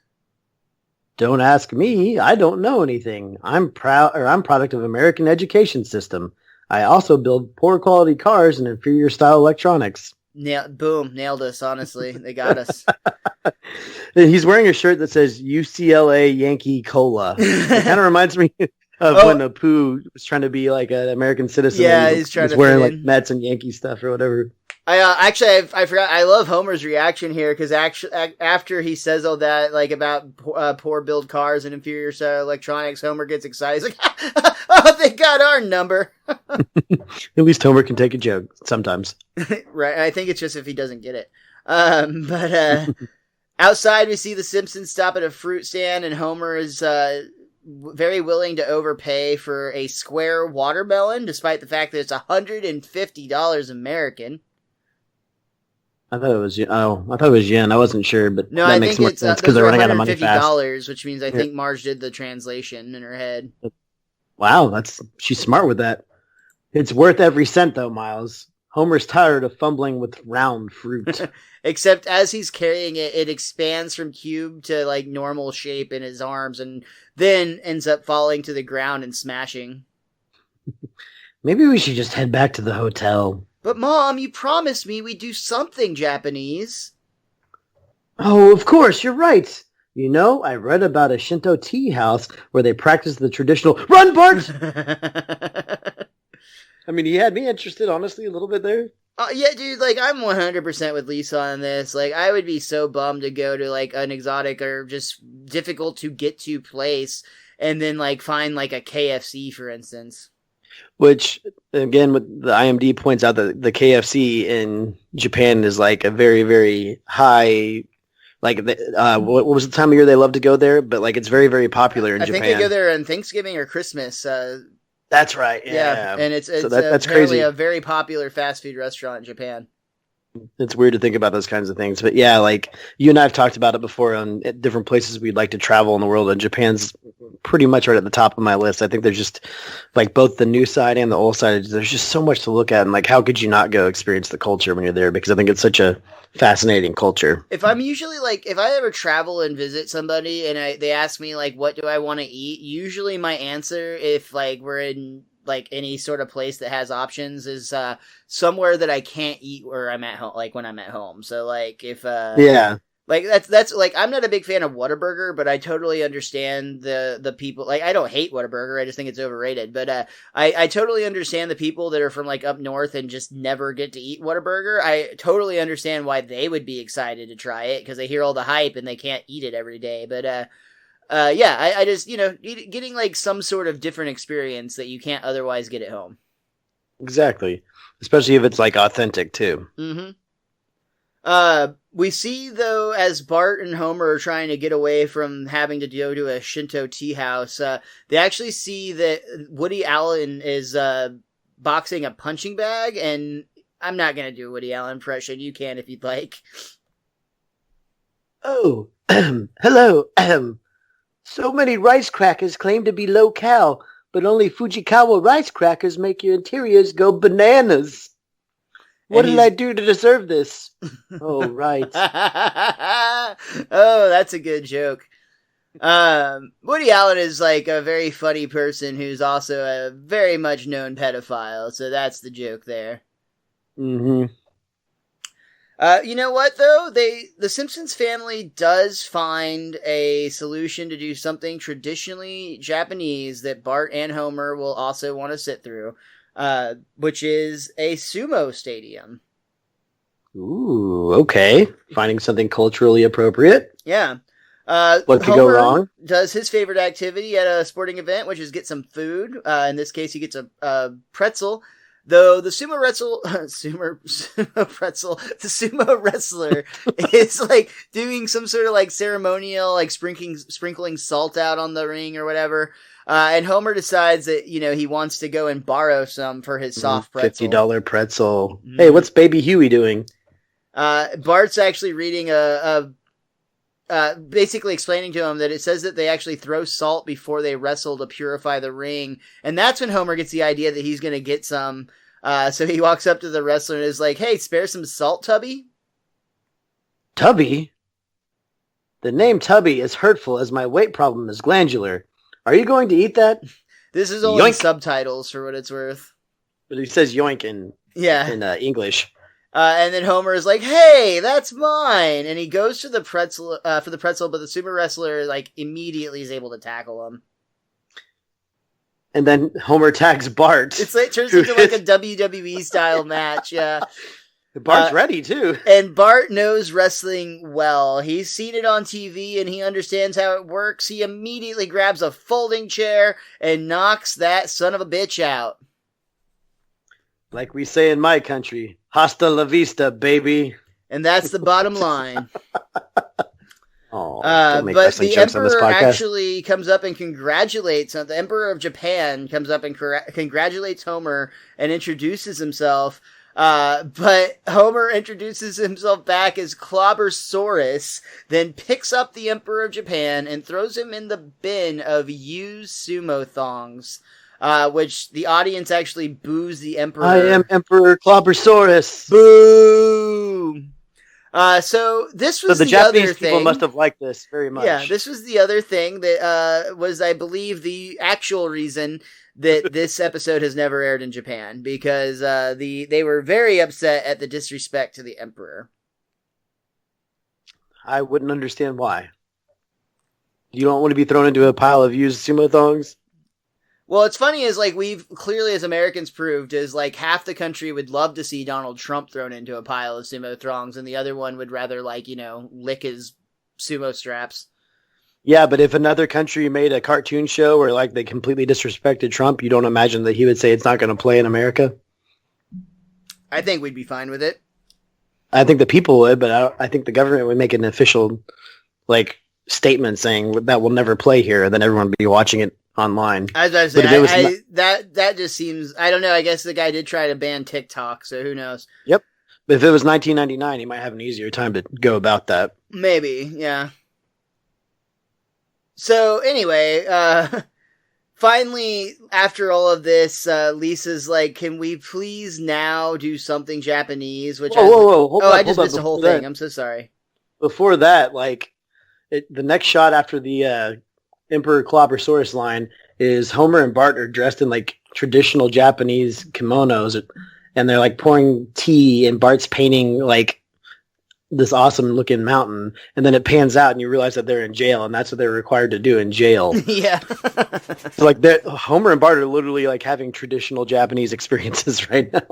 Don't ask me. I don't know anything. I'm product of American education system. I also build poor quality cars and inferior style electronics. Nailed us, honestly. They got us. He's wearing a shirt that says UCLA Yankee Cola. It kind of reminds me of when Apu was trying to be like an American citizen. Yeah, he's trying to wearing like Mets and Yankee stuff or whatever. I forgot. I love Homer's reaction here because after he says all that, like about poor build cars and inferior electronics, Homer gets excited. He's like, "Oh, they got our number." At least Homer can take a joke sometimes. Right. I think it's just if he doesn't get it. But outside, we see the Simpsons stop at a fruit stand, and Homer is very willing to overpay for a square watermelon, despite the fact that it's $150 American. I thought it was yen. I wasn't sure, but no, that I makes think more it's sense because they're running out of money fast. $150, which means I think Marge did the translation in her head. Wow, she's smart with that. It's worth every cent, though, Miles. Homer's tired of fumbling with round fruit. Except as he's carrying it, it expands from cube to like normal shape in his arms, and then ends up falling to the ground and smashing. Maybe we should just head back to the hotel. But Mom, you promised me we'd do something Japanese. Oh, of course, you're right. You know, I read about a Shinto tea house where they practice the traditional "Run, Bart!" I mean, he had me interested, honestly, a little bit there. Yeah, dude, like, I'm 100% with Lisa on this. Like, I would be so bummed to go to, like, an exotic or just difficult to get to place and then, like, find, like, a KFC, for instance. Which, again, with the IMD points out that the KFC in Japan is, like, a very, very high... Like, what was the time of year they love to go there? But, like, it's very, very popular in Japan. I think they go there on Thanksgiving or Christmas. That's right, yeah. And it's so that's apparently crazy. A very popular fast food restaurant in Japan. It's weird to think about those kinds of things. But, yeah, like, you and I have talked about it before on different places we'd like to travel in the world, and Japan's pretty much right at the top of my list. I think there's just, like, both the new side and the old side, there's just so much to look at, and, like, how could you not go experience the culture when you're there? Because I think it's such a fascinating culture. If I'm usually like, if I ever travel and visit somebody and they ask me like, what do I want to eat? Usually my answer, if like we're in like any sort of place that has options, is somewhere that I can't eat where I'm at home, like when I'm at home. So like if like that's like, I'm not a big fan of Whataburger, but I totally understand the people. Like, I don't hate Whataburger, I just think it's overrated. But I totally understand the people that are from like up north and just never get to eat Whataburger. I totally understand why they would be excited to try it because they hear all the hype and they can't eat it every day. But yeah, I just, you know, getting like some sort of different experience that you can't otherwise get at home. Exactly, especially if it's like authentic too. Mm-hmm. We see, though, as Bart and Homer are trying to get away from having to go to a Shinto tea house, they actually see that Woody Allen is boxing a punching bag, and I'm not going to do a Woody Allen impression. You can if you'd like. Oh, hello. So many rice crackers claim to be low-cal, but only Fujikawa rice crackers make your interiors go bananas. What did I do to deserve this? Oh, right. Oh, that's a good joke. Woody Allen is like a very funny person who's also a very much known pedophile, so that's the joke there. Mm-hmm. You know what, though? The Simpsons family does find a solution to do something traditionally Japanese that Bart and Homer will also want to sit through. Which is a sumo stadium. Ooh, okay. Finding something culturally appropriate. Yeah. What could go wrong? Does his favorite activity at a sporting event, which is get some food. In this case, he gets a pretzel. Though the sumo wrestler is like doing some sort of like ceremonial, like sprinkling salt out on the ring or whatever. And Homer decides that, he wants to go and borrow some for his soft pretzel. $50 pretzel. Mm. Hey, what's Baby Huey doing? Bart's actually reading basically explaining to him that it says that they actually throw salt before they wrestle to purify the ring. And that's when Homer gets the idea that he's going to get some. So he walks up to the wrestler and is like, hey, spare some salt, Tubby? Tubby? The name Tubby is hurtful as my weight problem is glandular. Are you going to eat that? This is only subtitles for what it's worth. But he says yoink in English. And then Homer is like, hey, that's mine. And he goes to the pretzel, for the pretzel, but the sumo wrestler, like, immediately is able to tackle him. And then Homer tags Bart. It turns into like a WWE style match, yeah. Bart's ready, too. And Bart knows wrestling well. He's seen it on TV, and he understands how it works. He immediately grabs a folding chair and knocks that son of a bitch out. Like we say in my country, hasta la vista, baby. And that's the bottom line. But the Emperor actually comes up and congratulates, the Emperor of Japan comes up and congratulates Homer and introduces himself. But Homer introduces himself back as Clobbersaurus, then picks up the Emperor of Japan and throws him in the bin of used sumo thongs. Which the audience actually boos the Emperor. I am Emperor Clobbersaurus. Boo! So this was the the Japanese other thing. People must have liked this very much. Yeah, this was the other thing that was, I believe, the actual reason that this episode has never aired in Japan, because they were very upset at the disrespect to the Emperor. I wouldn't understand why. You don't want to be thrown into a pile of used sumo thongs? Well, it's funny is, like, we've clearly as Americans proved is, like, half the country would love to see Donald Trump thrown into a pile of sumo thongs, and the other one would rather, like, lick his sumo straps. Yeah, but if another country made a cartoon show where, like, they completely disrespected Trump, you don't imagine that he would say it's not going to play in America? I think we'd be fine with it. I think the people would, but I think the government would make an official, like, statement saying that will never play here, and then everyone would be watching it online. I was about to say, that just seems, I don't know, I guess the guy did try to ban TikTok, so who knows? Yep. But if it was 1999, he might have an easier time to go about that. Maybe, yeah. So, anyway, finally, after all of this, Lisa's like, can we please now do something Japanese? Which whoa, I just missed the whole thing. I'm so sorry. Before that, like, the next shot after the Emperor Clobbersaurus line is Homer and Bart are dressed in like traditional Japanese kimonos, and they're like pouring tea, and Bart's painting like this awesome looking mountain, and then it pans out and you realize that they're in jail, and that's what they're required to do in jail. Yeah. So like Homer and Bart are literally like having traditional Japanese experiences right now.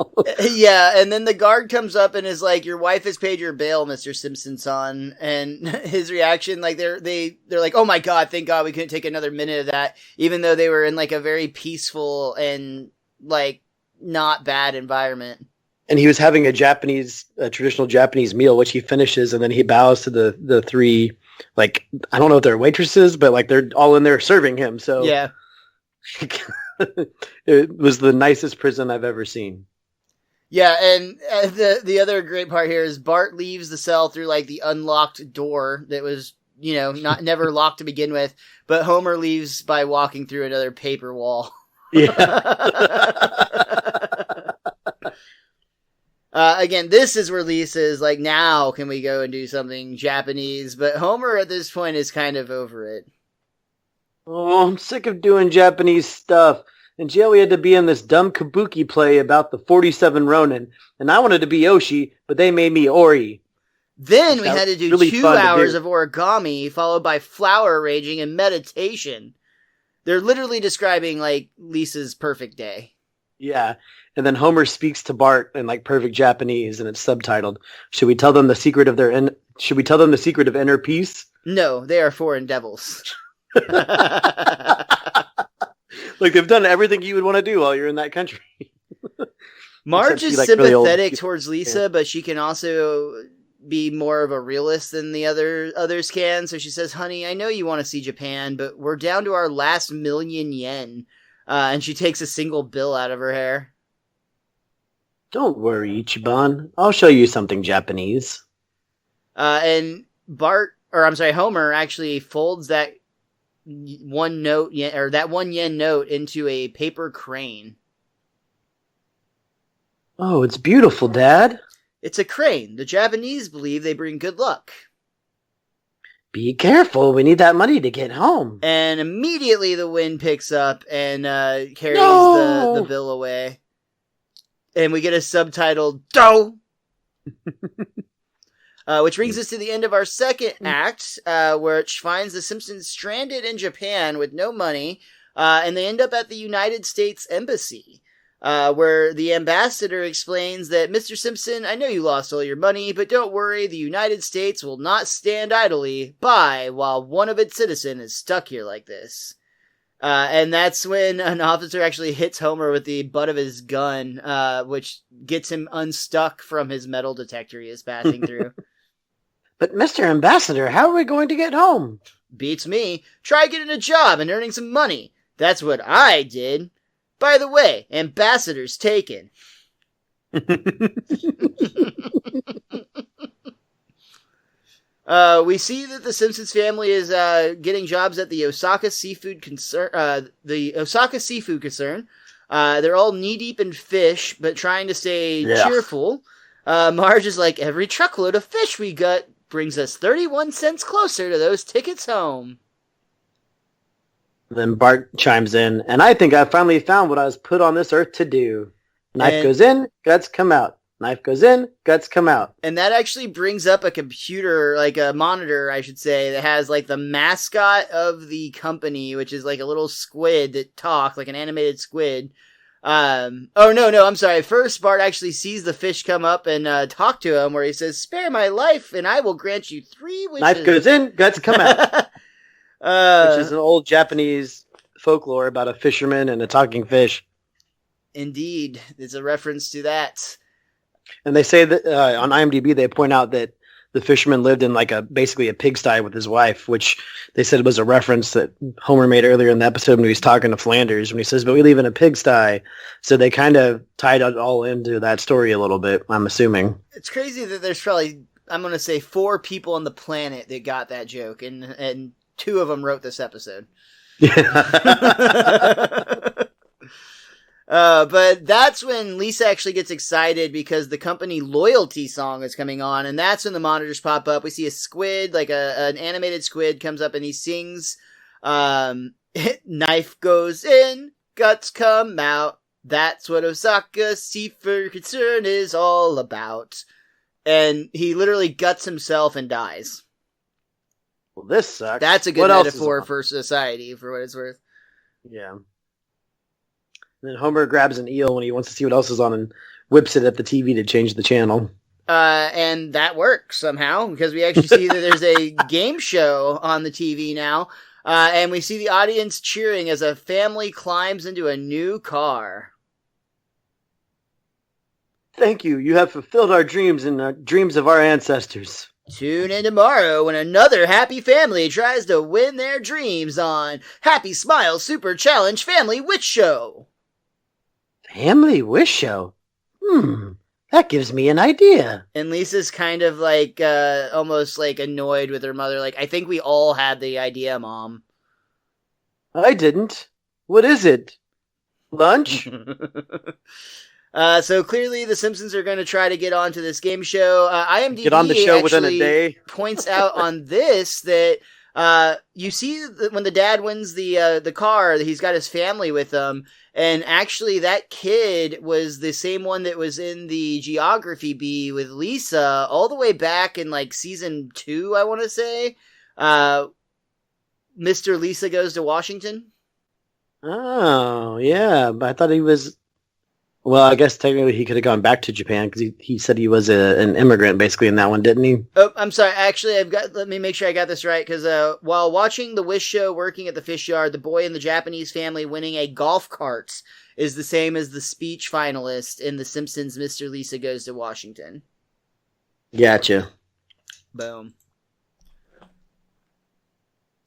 Yeah, and then the guard comes up and is like, your wife has paid your bail, Mr. Simpson-son. And his reaction, like they're like, oh my god, thank god we couldn't take another minute of that, even though they were in like a very peaceful and like not bad environment. And he was having a traditional Japanese meal, which he finishes, and then he bows to the three, like, I don't know if they're waitresses, but like they're all in there serving him. So yeah, it was the nicest prison I've ever seen. Yeah, and the other great part here is Bart leaves the cell through like the unlocked door that was, never locked to begin with, but Homer leaves by walking through another paper wall. Yeah. Again, this is where Lisa is like, now can we go and do something Japanese? But Homer at this point is kind of over it. Oh, I'm sick of doing Japanese stuff. In jail, we had to be in this dumb kabuki play about the 47 Ronin, and I wanted to be Oshi, but they made me Ori. Then we had to do really 2 hours of origami, followed by flower arranging and meditation. They're literally describing, like, Lisa's perfect day. Yeah, and then Homer speaks to Bart in like perfect Japanese, and it's subtitled. Should we tell them the secret of inner peace? No, they are foreign devils. Like they've done everything you would want to do while you're in that country. Marge she, is like, really old. sympathetic towards Lisa, but she can also be more of a realist than the others can. So she says, "Honey, I know you want to see Japan, but we're down to our last 1,000,000 yen." And she takes a single bill out of her hair. Don't worry, Ichiban. I'll show you something Japanese. And Homer actually folds that 1 yen note into a paper crane. Oh, it's beautiful, Dad. It's a crane. The Japanese believe they bring good luck. Be careful. We need that money to get home. And immediately the wind picks up and carries the bill away. And we get a subtitled "Do," which brings us to the end of our second act, which finds the Simpsons stranded in Japan with no money, and they end up at the United States Embassy, where the ambassador explains that, "Mr. Simpson, I know you lost all your money, but don't worry, the United States will not stand idly by while one of its citizens is stuck here like this." And that's when an officer actually hits Homer with the butt of his gun, which gets him unstuck from his metal detector he is passing through. But Mr. Ambassador, how are we going to get home? Beats me. Try getting a job and earning some money. That's what I did. By the way, ambassador's taken. We see that the Simpsons family is getting jobs at the Osaka Seafood Concern. They're all knee-deep in fish, but trying to stay cheerful. Marge is like, "Every truckload of fish we got brings us 31 cents closer to those tickets home." Then Bart chimes in, "And I think I finally found what I was put on this earth to do. Knife goes in, guts come out. Knife goes in, guts come out." And that actually brings up a computer, like a monitor, I should say, that has like the mascot of the company, which is like a little squid that talks, like an animated squid. I'm sorry. First, Bart actually sees the fish come up and talk to him, where he says, "Spare my life, and I will grant you 3 wishes." Knife goes in, guts come out. Which is an old Japanese folklore about a fisherman and a talking fish. Indeed. It's a reference to that. And they say that on IMDb, they point out that the fisherman lived in basically a pigsty with his wife, which they said was a reference that Homer made earlier in the episode when he was talking to Flanders, when he says, "But we live in a pigsty." So they kind of tied it all into that story a little bit, I'm assuming. It's crazy that there's probably, I'm going to say, 4 people on the planet that got that joke, and 2 of them wrote this episode. But that's when Lisa actually gets excited because the company loyalty song is coming on, and that's when the monitors pop up. We see a squid, like an animated squid, comes up and he sings, "Knife goes in, guts come out. That's what Osaka Seafood Concern is all about." And he literally guts himself and dies. Well, this sucks. That's a good metaphor for society, for what it's worth. Yeah. And then Homer grabs an eel when he wants to see what else is on and whips it at the TV to change the channel. And that works somehow, because we actually see that there's a game show on the TV now. And we see the audience cheering as a family climbs into a new car. "Thank you. You have fulfilled our dreams and the dreams of our ancestors." Tune in tomorrow when another happy family tries to win their dreams on Happy Smile Super Challenge Family Witch Show. Family Wish Show? That gives me an idea. And Lisa's kind of like, almost like annoyed with her mother. Like, "I think we all had the idea, Mom." I didn't. What is it? Lunch? So clearly the Simpsons are going to try to get onto this game show. IMDb get on the show within a day. Points out on this that you see that when the dad wins the car, he's got his family with him. And actually that kid was the same one that was in the geography bee with Lisa all the way back in like season 2, I want to say. Mr. Lisa Goes to Washington. Oh, yeah. But I thought he was... Well, I guess technically he could have gone back to Japan because he said he was an immigrant basically in that one, didn't he? Oh, I'm sorry. Actually, let me make sure I got this right, because while watching the Wish show working at the fish yard, the boy in the Japanese family winning a golf cart is the same as the speech finalist in The Simpsons Mr. Lisa Goes to Washington. Gotcha. Boom.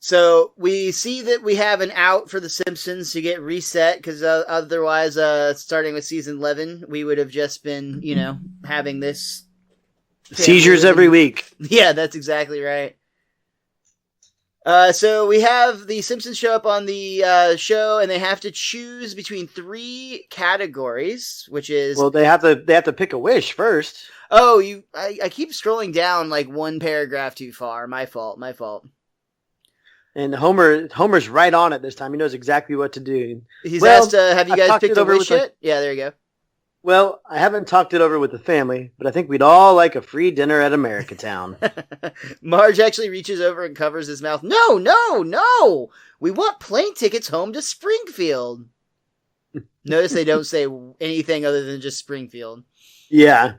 So we see that we have an out for The Simpsons to get reset, because otherwise, starting with season 11, we would have just been, having this seizures every week. Yeah, that's exactly right. So we have the Simpsons show up on the show, and they have to choose between 3 categories, which is... Well, they have to pick a wish first. Oh, I keep scrolling down like one paragraph too far. My fault. And Homer's right on it this time. He knows exactly what to do. He's asked, have you guys picked a wish yet? Yeah, there you go. Well, I haven't talked it over with the family, but I think we'd all like a free dinner at Americatown. Marge actually reaches over and covers his mouth. No! We want plane tickets home to Springfield. Notice they don't say anything other than just Springfield. Yeah.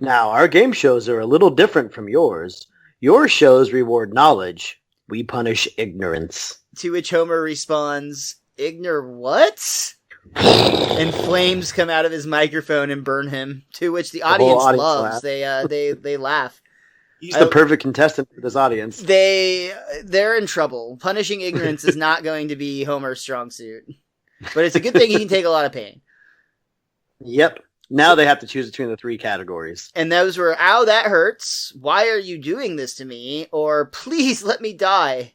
Now, our game shows are a little different from yours. Your shows reward knowledge. We punish ignorance. To which Homer responds, Ignore what? And flames come out of his microphone and burn him. To which the audience loves. They laugh. He's the perfect contestant for this audience. They're in trouble. Punishing ignorance is not going to be Homer's strong suit. But it's a good thing he can take a lot of pain. Yep. Now they have to choose between the 3 categories. And those were, ow, that hurts. Why are you doing this to me? Or, please let me die.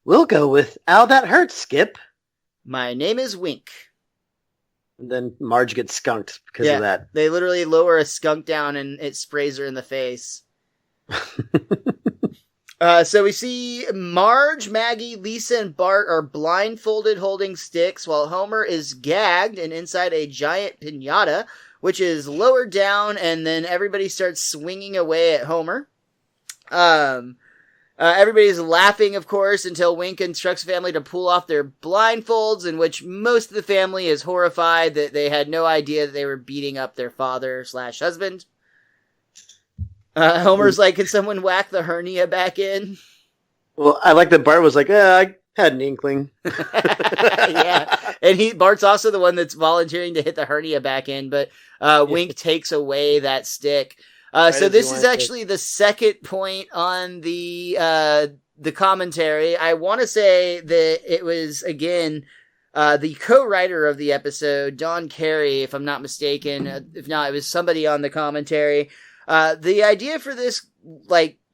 We'll go with, ow, that hurts, Skip. My name is Wink. And then Marge gets skunked because of that. They literally lower a skunk down and it sprays her in the face. So we see Marge, Maggie, Lisa, and Bart are blindfolded holding sticks while Homer is gagged and inside a giant piñata, which is lowered down, and then everybody starts swinging away at Homer. Everybody's laughing, of course, until Wink instructs the family to pull off their blindfolds, in which most of the family is horrified that they had no idea that they were beating up their father/husband. Homer's like, can someone whack the hernia back in? Well, I like that Bart was like, I had an inkling. Yeah. And Bart's also the one that's volunteering to hit the hernia back in, but Wink takes away that stick. So this is actually the second point on the commentary. I want to say that it was, again, the co-writer of the episode, Don Carey, if I'm not mistaken. If not, it was somebody on the commentary. The idea for this,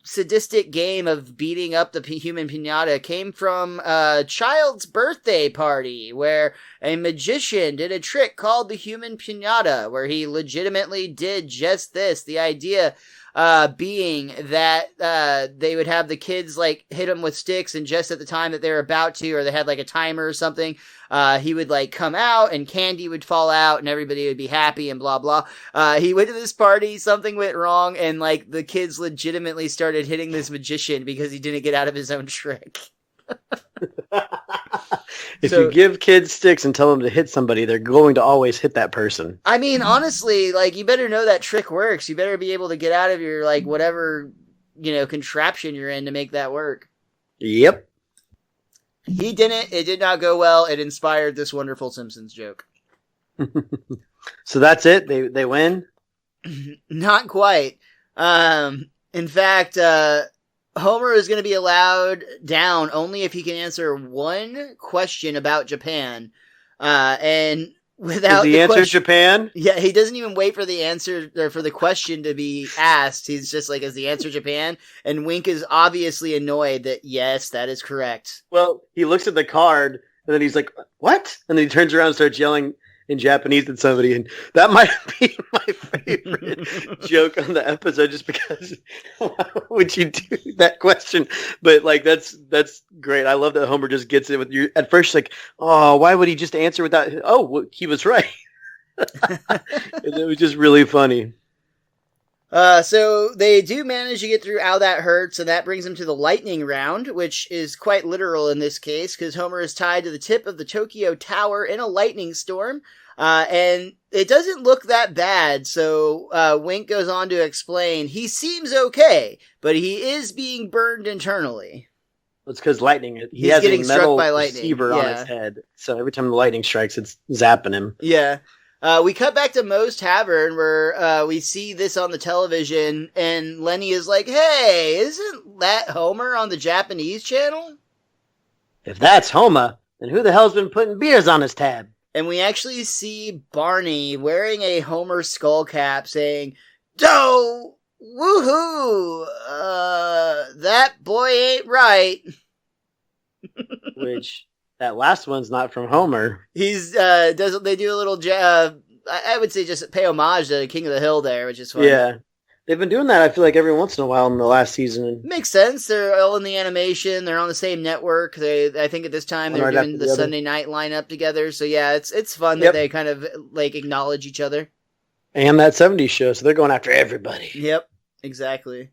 sadistic game of beating up the human piñata came from a child's birthday party where a magician did a trick called the human piñata, where he legitimately did just this. The idea being that they would have the kids hit them with sticks, and just at the time that they were about to, or they had a timer or something, he would come out and candy would fall out and everybody would be happy and blah blah. He went to this party, something went wrong, and the kids legitimately started hitting this magician because he didn't get out of his own trick. If you give kids sticks and tell them to hit somebody, they're going to always hit that person. I mean, honestly, you better know that trick works. You better be able to get out of your, whatever, contraption you're in to make that work. Yep. He didn't. It did not go well. It inspired this wonderful Simpsons joke. So that's it? They win? Not quite. In fact, Homer is going to be allowed down only if he can answer one question about Japan. And without the answer Japan? Yeah, he doesn't even wait for the answer or for the question to be asked. He's just is the answer Japan? And Wink is obviously annoyed that yes, that is correct. Well, he looks at the card and then he's like, what? And then he turns around and starts yelling in Japanese at somebody, and that might be my favorite joke on the episode, just because why would you do that question? But that's great. I love that Homer just gets it with you at first, oh, why would he just answer without? Oh, well, he was right. It was just really funny. So they do manage to get through Ow That Hurts, and that brings them to the lightning round, which is quite literal in this case, because Homer is tied to the tip of the Tokyo Tower in a lightning storm, and it doesn't look that bad, so Wink goes on to explain, he seems okay, but he is being burned internally. It's because lightning, he He's has getting a struck metal by lightning. receiver on his head, so every time the lightning strikes, it's zapping him. Yeah. We cut back to Moe's Tavern where we see this on the television, and Lenny is like, hey, isn't that Homer on the Japanese channel? If that's Homer, then who the hell's been putting beers on his tab? And we actually see Barney wearing a Homer skull cap saying, Doe! Woohoo! That boy ain't right. Which... that last one's not from Homer. He's, they do a little, I would say just pay homage to King of the Hill there, which is fun. Yeah. They've been doing that, I feel like, every once in a while in the last season. Makes sense. They're all in the animation. They're on the same network. I think at this time they're doing the Sunday night lineup together. So yeah, it's fun that they kind of like acknowledge each other. And that 70s show, so they're going after everybody. Yep, exactly.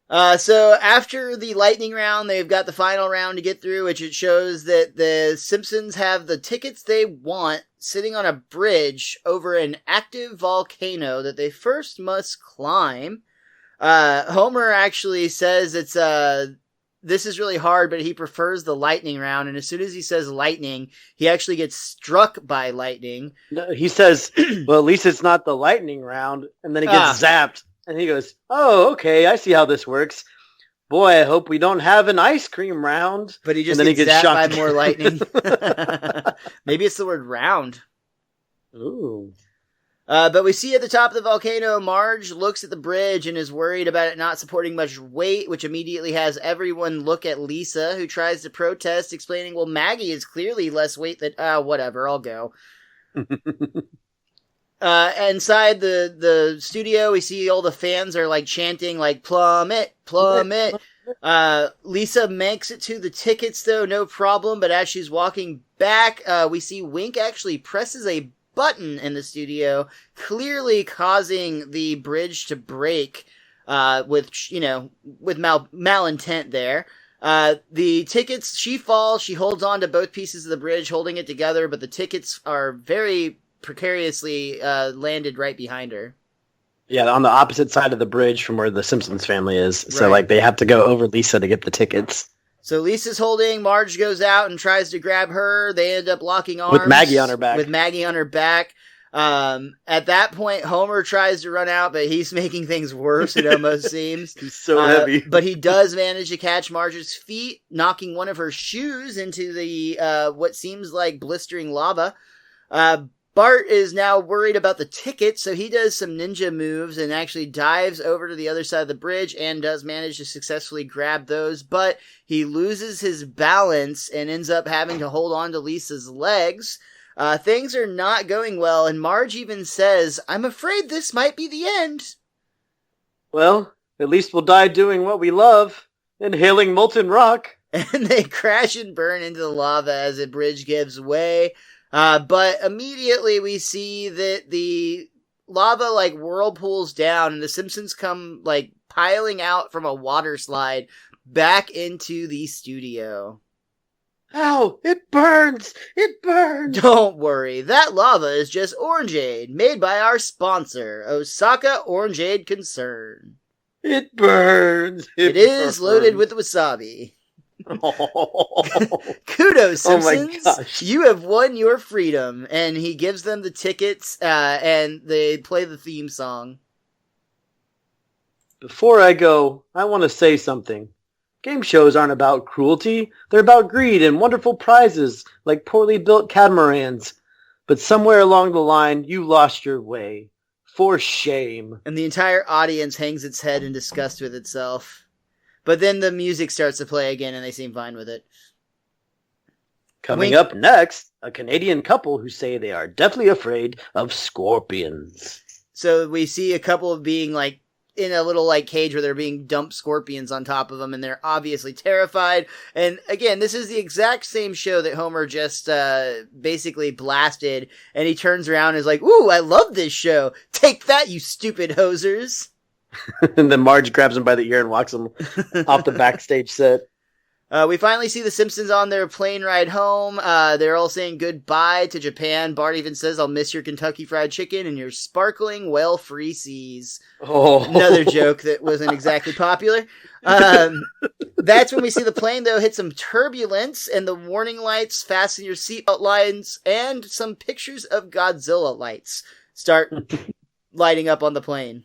So after the lightning round, they've got the final round to get through, which it shows that the Simpsons have the tickets they want sitting on a bridge over an active volcano that they first must climb. Homer actually says this is really hard, but he prefers the lightning round. And as soon as he says lightning, he actually gets struck by lightning. No, he says, well, at least it's not the lightning round. And then he gets zapped. And he goes, oh, okay, I see how this works. Boy, I hope we don't have an ice cream round. But he just gets zapped by more lightning. Maybe it's the word round. Ooh. But we see at the top of the volcano, Marge looks at the bridge and is worried about it not supporting much weight, which immediately has everyone look at Lisa, who tries to protest, explaining, well, Maggie is clearly less weight than, whatever, I'll go. Inside the studio, we see all the fans are like chanting like plummet, plummet. Lisa makes it to the tickets though, no problem. But as she's walking back, we see Wink actually presses a button in the studio, clearly causing the bridge to break, with malintent there. The tickets, she falls, she holds on to both pieces of the bridge, holding it together, but the tickets are very precariously landed right behind her. Yeah, on the opposite side of the bridge from where the Simpsons family is. Right. So, they have to go over Lisa to get the tickets. So Lisa's holding, Marge goes out and tries to grab her. They end up locking arms. With Maggie on her back. At that point, Homer tries to run out, but he's making things worse, it almost seems. He's so heavy. But he does manage to catch Marge's feet, knocking one of her shoes into the what seems like blistering lava. Bart is now worried about the ticket, so he does some ninja moves and actually dives over to the other side of the bridge and does manage to successfully grab those, but he loses his balance and ends up having to hold on to Lisa's legs. Things are not going well, and Marge even says, I'm afraid this might be the end. Well, at least we'll die doing what we love, inhaling molten rock. And they crash and burn into the lava as the bridge gives way. But immediately we see that the lava whirlpools down and the Simpsons come piling out from a water slide back into the studio. Ow! It burns! It burns! Don't worry, that lava is just orangeade made by our sponsor, Osaka Orangeade Concern. It burns! It is loaded with wasabi. Kudos, Simpsons. Oh my gosh. You have won your freedom. And he gives them the tickets, and they play the theme song. Before I go, I want to say something. Game shows aren't about cruelty. They're about greed and wonderful prizes, like poorly built catamarans. But somewhere along the line, you lost your way. For shame. And the entire audience hangs its head in disgust with itself. But then the music starts to play again, and they seem fine with it. Coming up next, a Canadian couple who say they are deathly afraid of scorpions. So we see a couple being in a little cage where they're being dumped scorpions on top of them, and they're obviously terrified. And again, this is the exact same show that Homer just basically blasted, and he turns around and is like, ooh, I love this show. Take that, you stupid hosers. And then Marge grabs him by the ear and walks him off the backstage set. We finally see the Simpsons on their plane ride home. They're all saying goodbye to Japan. Bart even says, "I'll miss your Kentucky Fried Chicken and your sparkling, whale-free seas." Oh. Another joke that wasn't exactly popular. That's when we see the plane, though, hit some turbulence, and the warning lights, fasten your seatbelt lines, and some pictures of Godzilla lights start lighting up on the plane.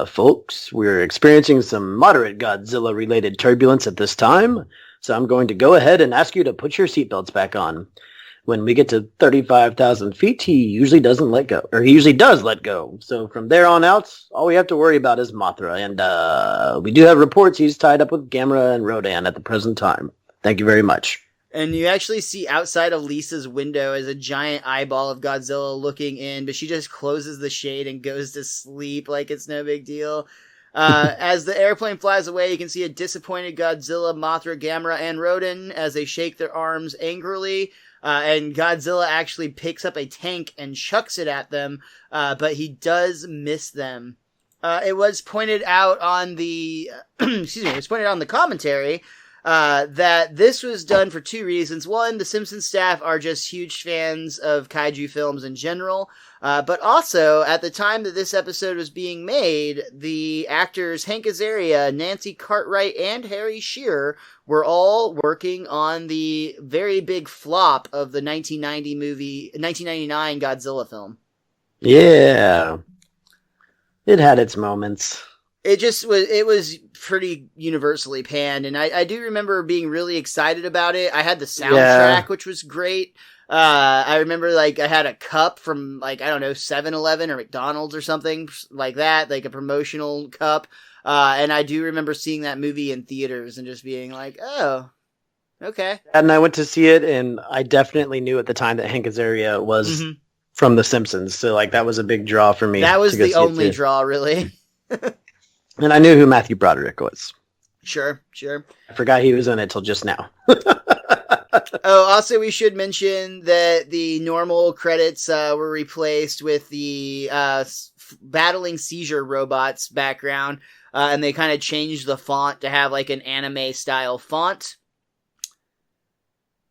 Folks, we're experiencing some moderate Godzilla-related turbulence at this time, so I'm going to go ahead and ask you to put your seatbelts back on. When we get to 35,000 feet, he usually doesn't let go, or he usually does let go. So from there on out, all we have to worry about is Mothra, and we do have reports he's tied up with Gamera and Rodan at the present time. Thank you very much. And you actually see outside of Lisa's window as a giant eyeball of Godzilla looking in, but she just closes the shade and goes to sleep like it's no big deal. As the airplane flies away, you can see a disappointed Godzilla, Mothra, Gamera, and Rodan as they shake their arms angrily. And Godzilla actually picks up a tank and chucks it at them, but he does miss them. It was pointed out on the, it was pointed out on the commentary, that this was done for two reasons. One, the Simpsons staff are just huge fans of kaiju films in general. But also, at the time that this episode was being made, the actors Hank Azaria, Nancy Cartwright, and Harry Shearer were all working on the very big flop of the 1999 Godzilla film. Yeah. It had its moments. It was pretty universally panned, and I do remember being really excited about it. I had the soundtrack, which was great. I remember, I had a cup from, 7-Eleven or McDonald's or something like that, like a promotional cup. And I do remember seeing that movie in theaters and just being like, oh, okay. And I went to see it, and I definitely knew at the time that Hank Azaria was from The Simpsons. So, that was a big draw for me. That was the only draw, really. And I knew who Matthew Broderick was. Sure. I forgot he was in it till just now. Oh, also we should mention that the normal credits were replaced with the battling seizure robots background, and they kind of changed the font to have an anime style font.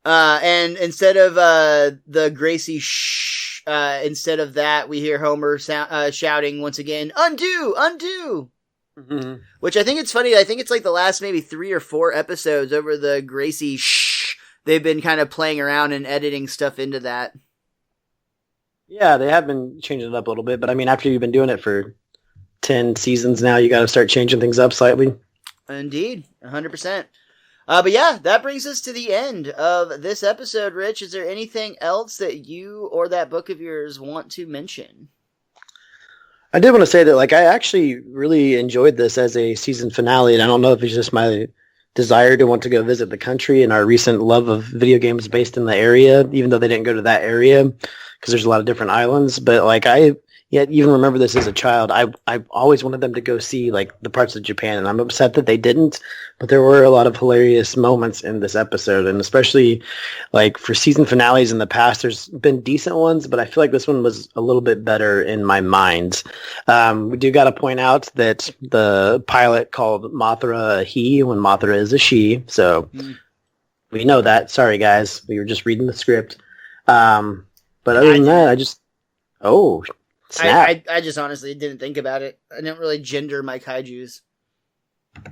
And instead of the Gracie shh, instead of that, we hear Homer shouting once again, "Undo! Undo!" Mm-hmm. Which I think it's funny. I think it's the last maybe 3 or 4 episodes over the Gracie shh. They've been kind of playing around and editing stuff into that. Yeah, they have been changing it up a little bit, but I mean, after you've been doing it for 10 seasons now, you got to start changing things up slightly. Indeed, 100%. But yeah, that brings us to the end of this episode. Rich, is there anything else that you or that book of yours want to mention? I did want to say that, I actually really enjoyed this as a season finale, and I don't know if it's just my desire to want to go visit the country and our recent love of video games based in the area, even though they didn't go to that area, because there's a lot of different islands. But, I even remember this as a child. I always wanted them to go see, the parts of Japan, and I'm upset that they didn't. But there were a lot of hilarious moments in this episode, and especially, for season finales in the past, there's been decent ones, but I feel like this one was a little bit better in my mind. We do got to point out that the pilot called Mothra a he when Mothra is a she, so we know that. Sorry, guys. We were just reading the script. But other than that, I just... Oh, snap. I just honestly didn't think about it. I didn't really gender my kaijus.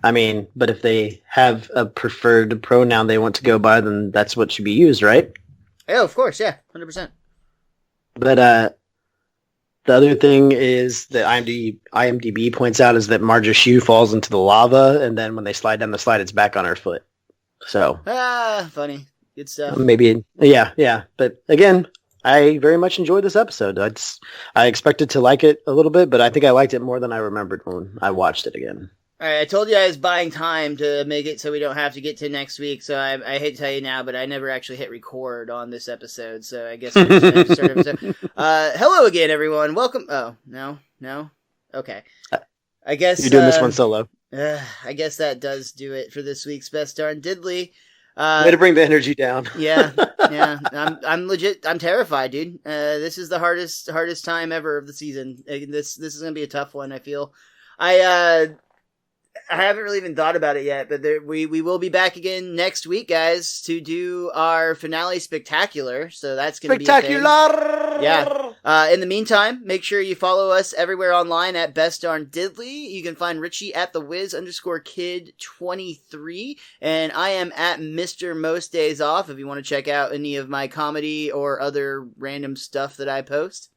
I mean, but if they have a preferred pronoun they want to go by, then that's what should be used, right? Oh, of course, yeah, 100%. But the other thing is that IMDb points out is that Marge's shoe falls into the lava, and then when they slide down the slide, it's back on her foot. So funny, good stuff. Maybe, yeah. But again, I very much enjoyed this episode. I expected to like it a little bit, but I think I liked it more than I remembered when I watched it again. All right, I told you I was buying time to make it so we don't have to get to next week, so I hate to tell you now, but I never actually hit record on this episode, so I guess we're just going to start episode. Hello again, everyone. Welcome. Oh, no? Okay. I guess... You're doing this one solo. I guess that does do it for this week's Best Darn Diddly. Way to bring the energy down. Yeah. I'm legit. I'm terrified, dude. This is the hardest time ever of the season. This is gonna be a tough one. I feel. I haven't really even thought about it yet, but we will be back again next week, guys, to do our finale spectacular. So that's going to be a thing. Yeah. In the meantime, make sure you follow us everywhere online at Best Darn Diddly. You can find Richie at thewiz_kid23, and I am at Mr. Most Days Off if you want to check out any of my comedy or other random stuff that I post.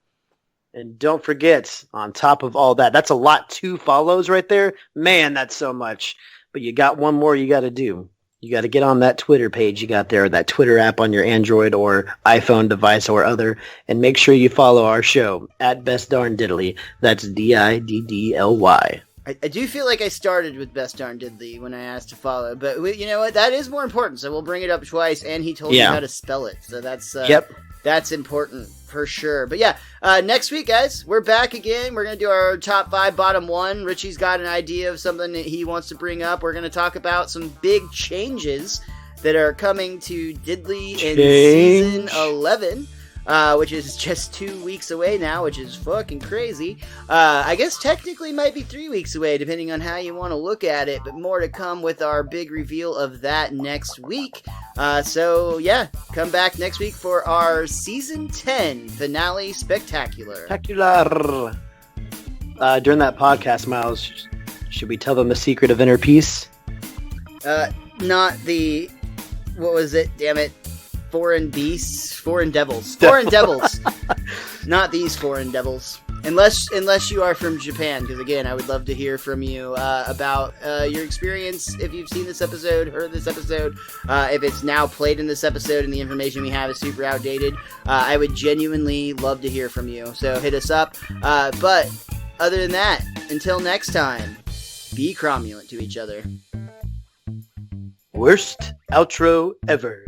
And don't forget, on top of all that, that's a lot, 2 follows right there. Man, that's so much. But you got one more you got to do. You got to get on that Twitter page you got there, that Twitter app on your Android or iPhone device or other, and make sure you follow our show at Best Darn Diddly. That's DIDDLY. I do feel like I started with Best Darn Diddly when I asked to follow, but you know what? That is more important, so we'll bring it up twice, and he told me how to spell it, so that's that's important for sure. But yeah, next week, guys, we're back again. We're going to do our top 5, bottom 1. Richie's got an idea of something that he wants to bring up. We're going to talk about some big changes that are coming to Diddly in season 11. Which is just 2 weeks away now, which is fucking crazy. I guess technically might be 3 weeks away, depending on how you want to look at it, but more to come with our big reveal of that next week. So yeah, come back next week for our season 10 finale spectacular. During that podcast, Miles, should we tell them the secret of inner peace? Not the... What was it? Damn it. Foreign devils. Not these foreign devils. Unless you are from Japan, because again, I would love to hear from you about your experience, if you've seen this episode, heard this episode, if it's now played in this episode and the information we have is super outdated. I would genuinely love to hear from you, so hit us up. But other than that, until next time, be cromulent to each other. Worst outro ever.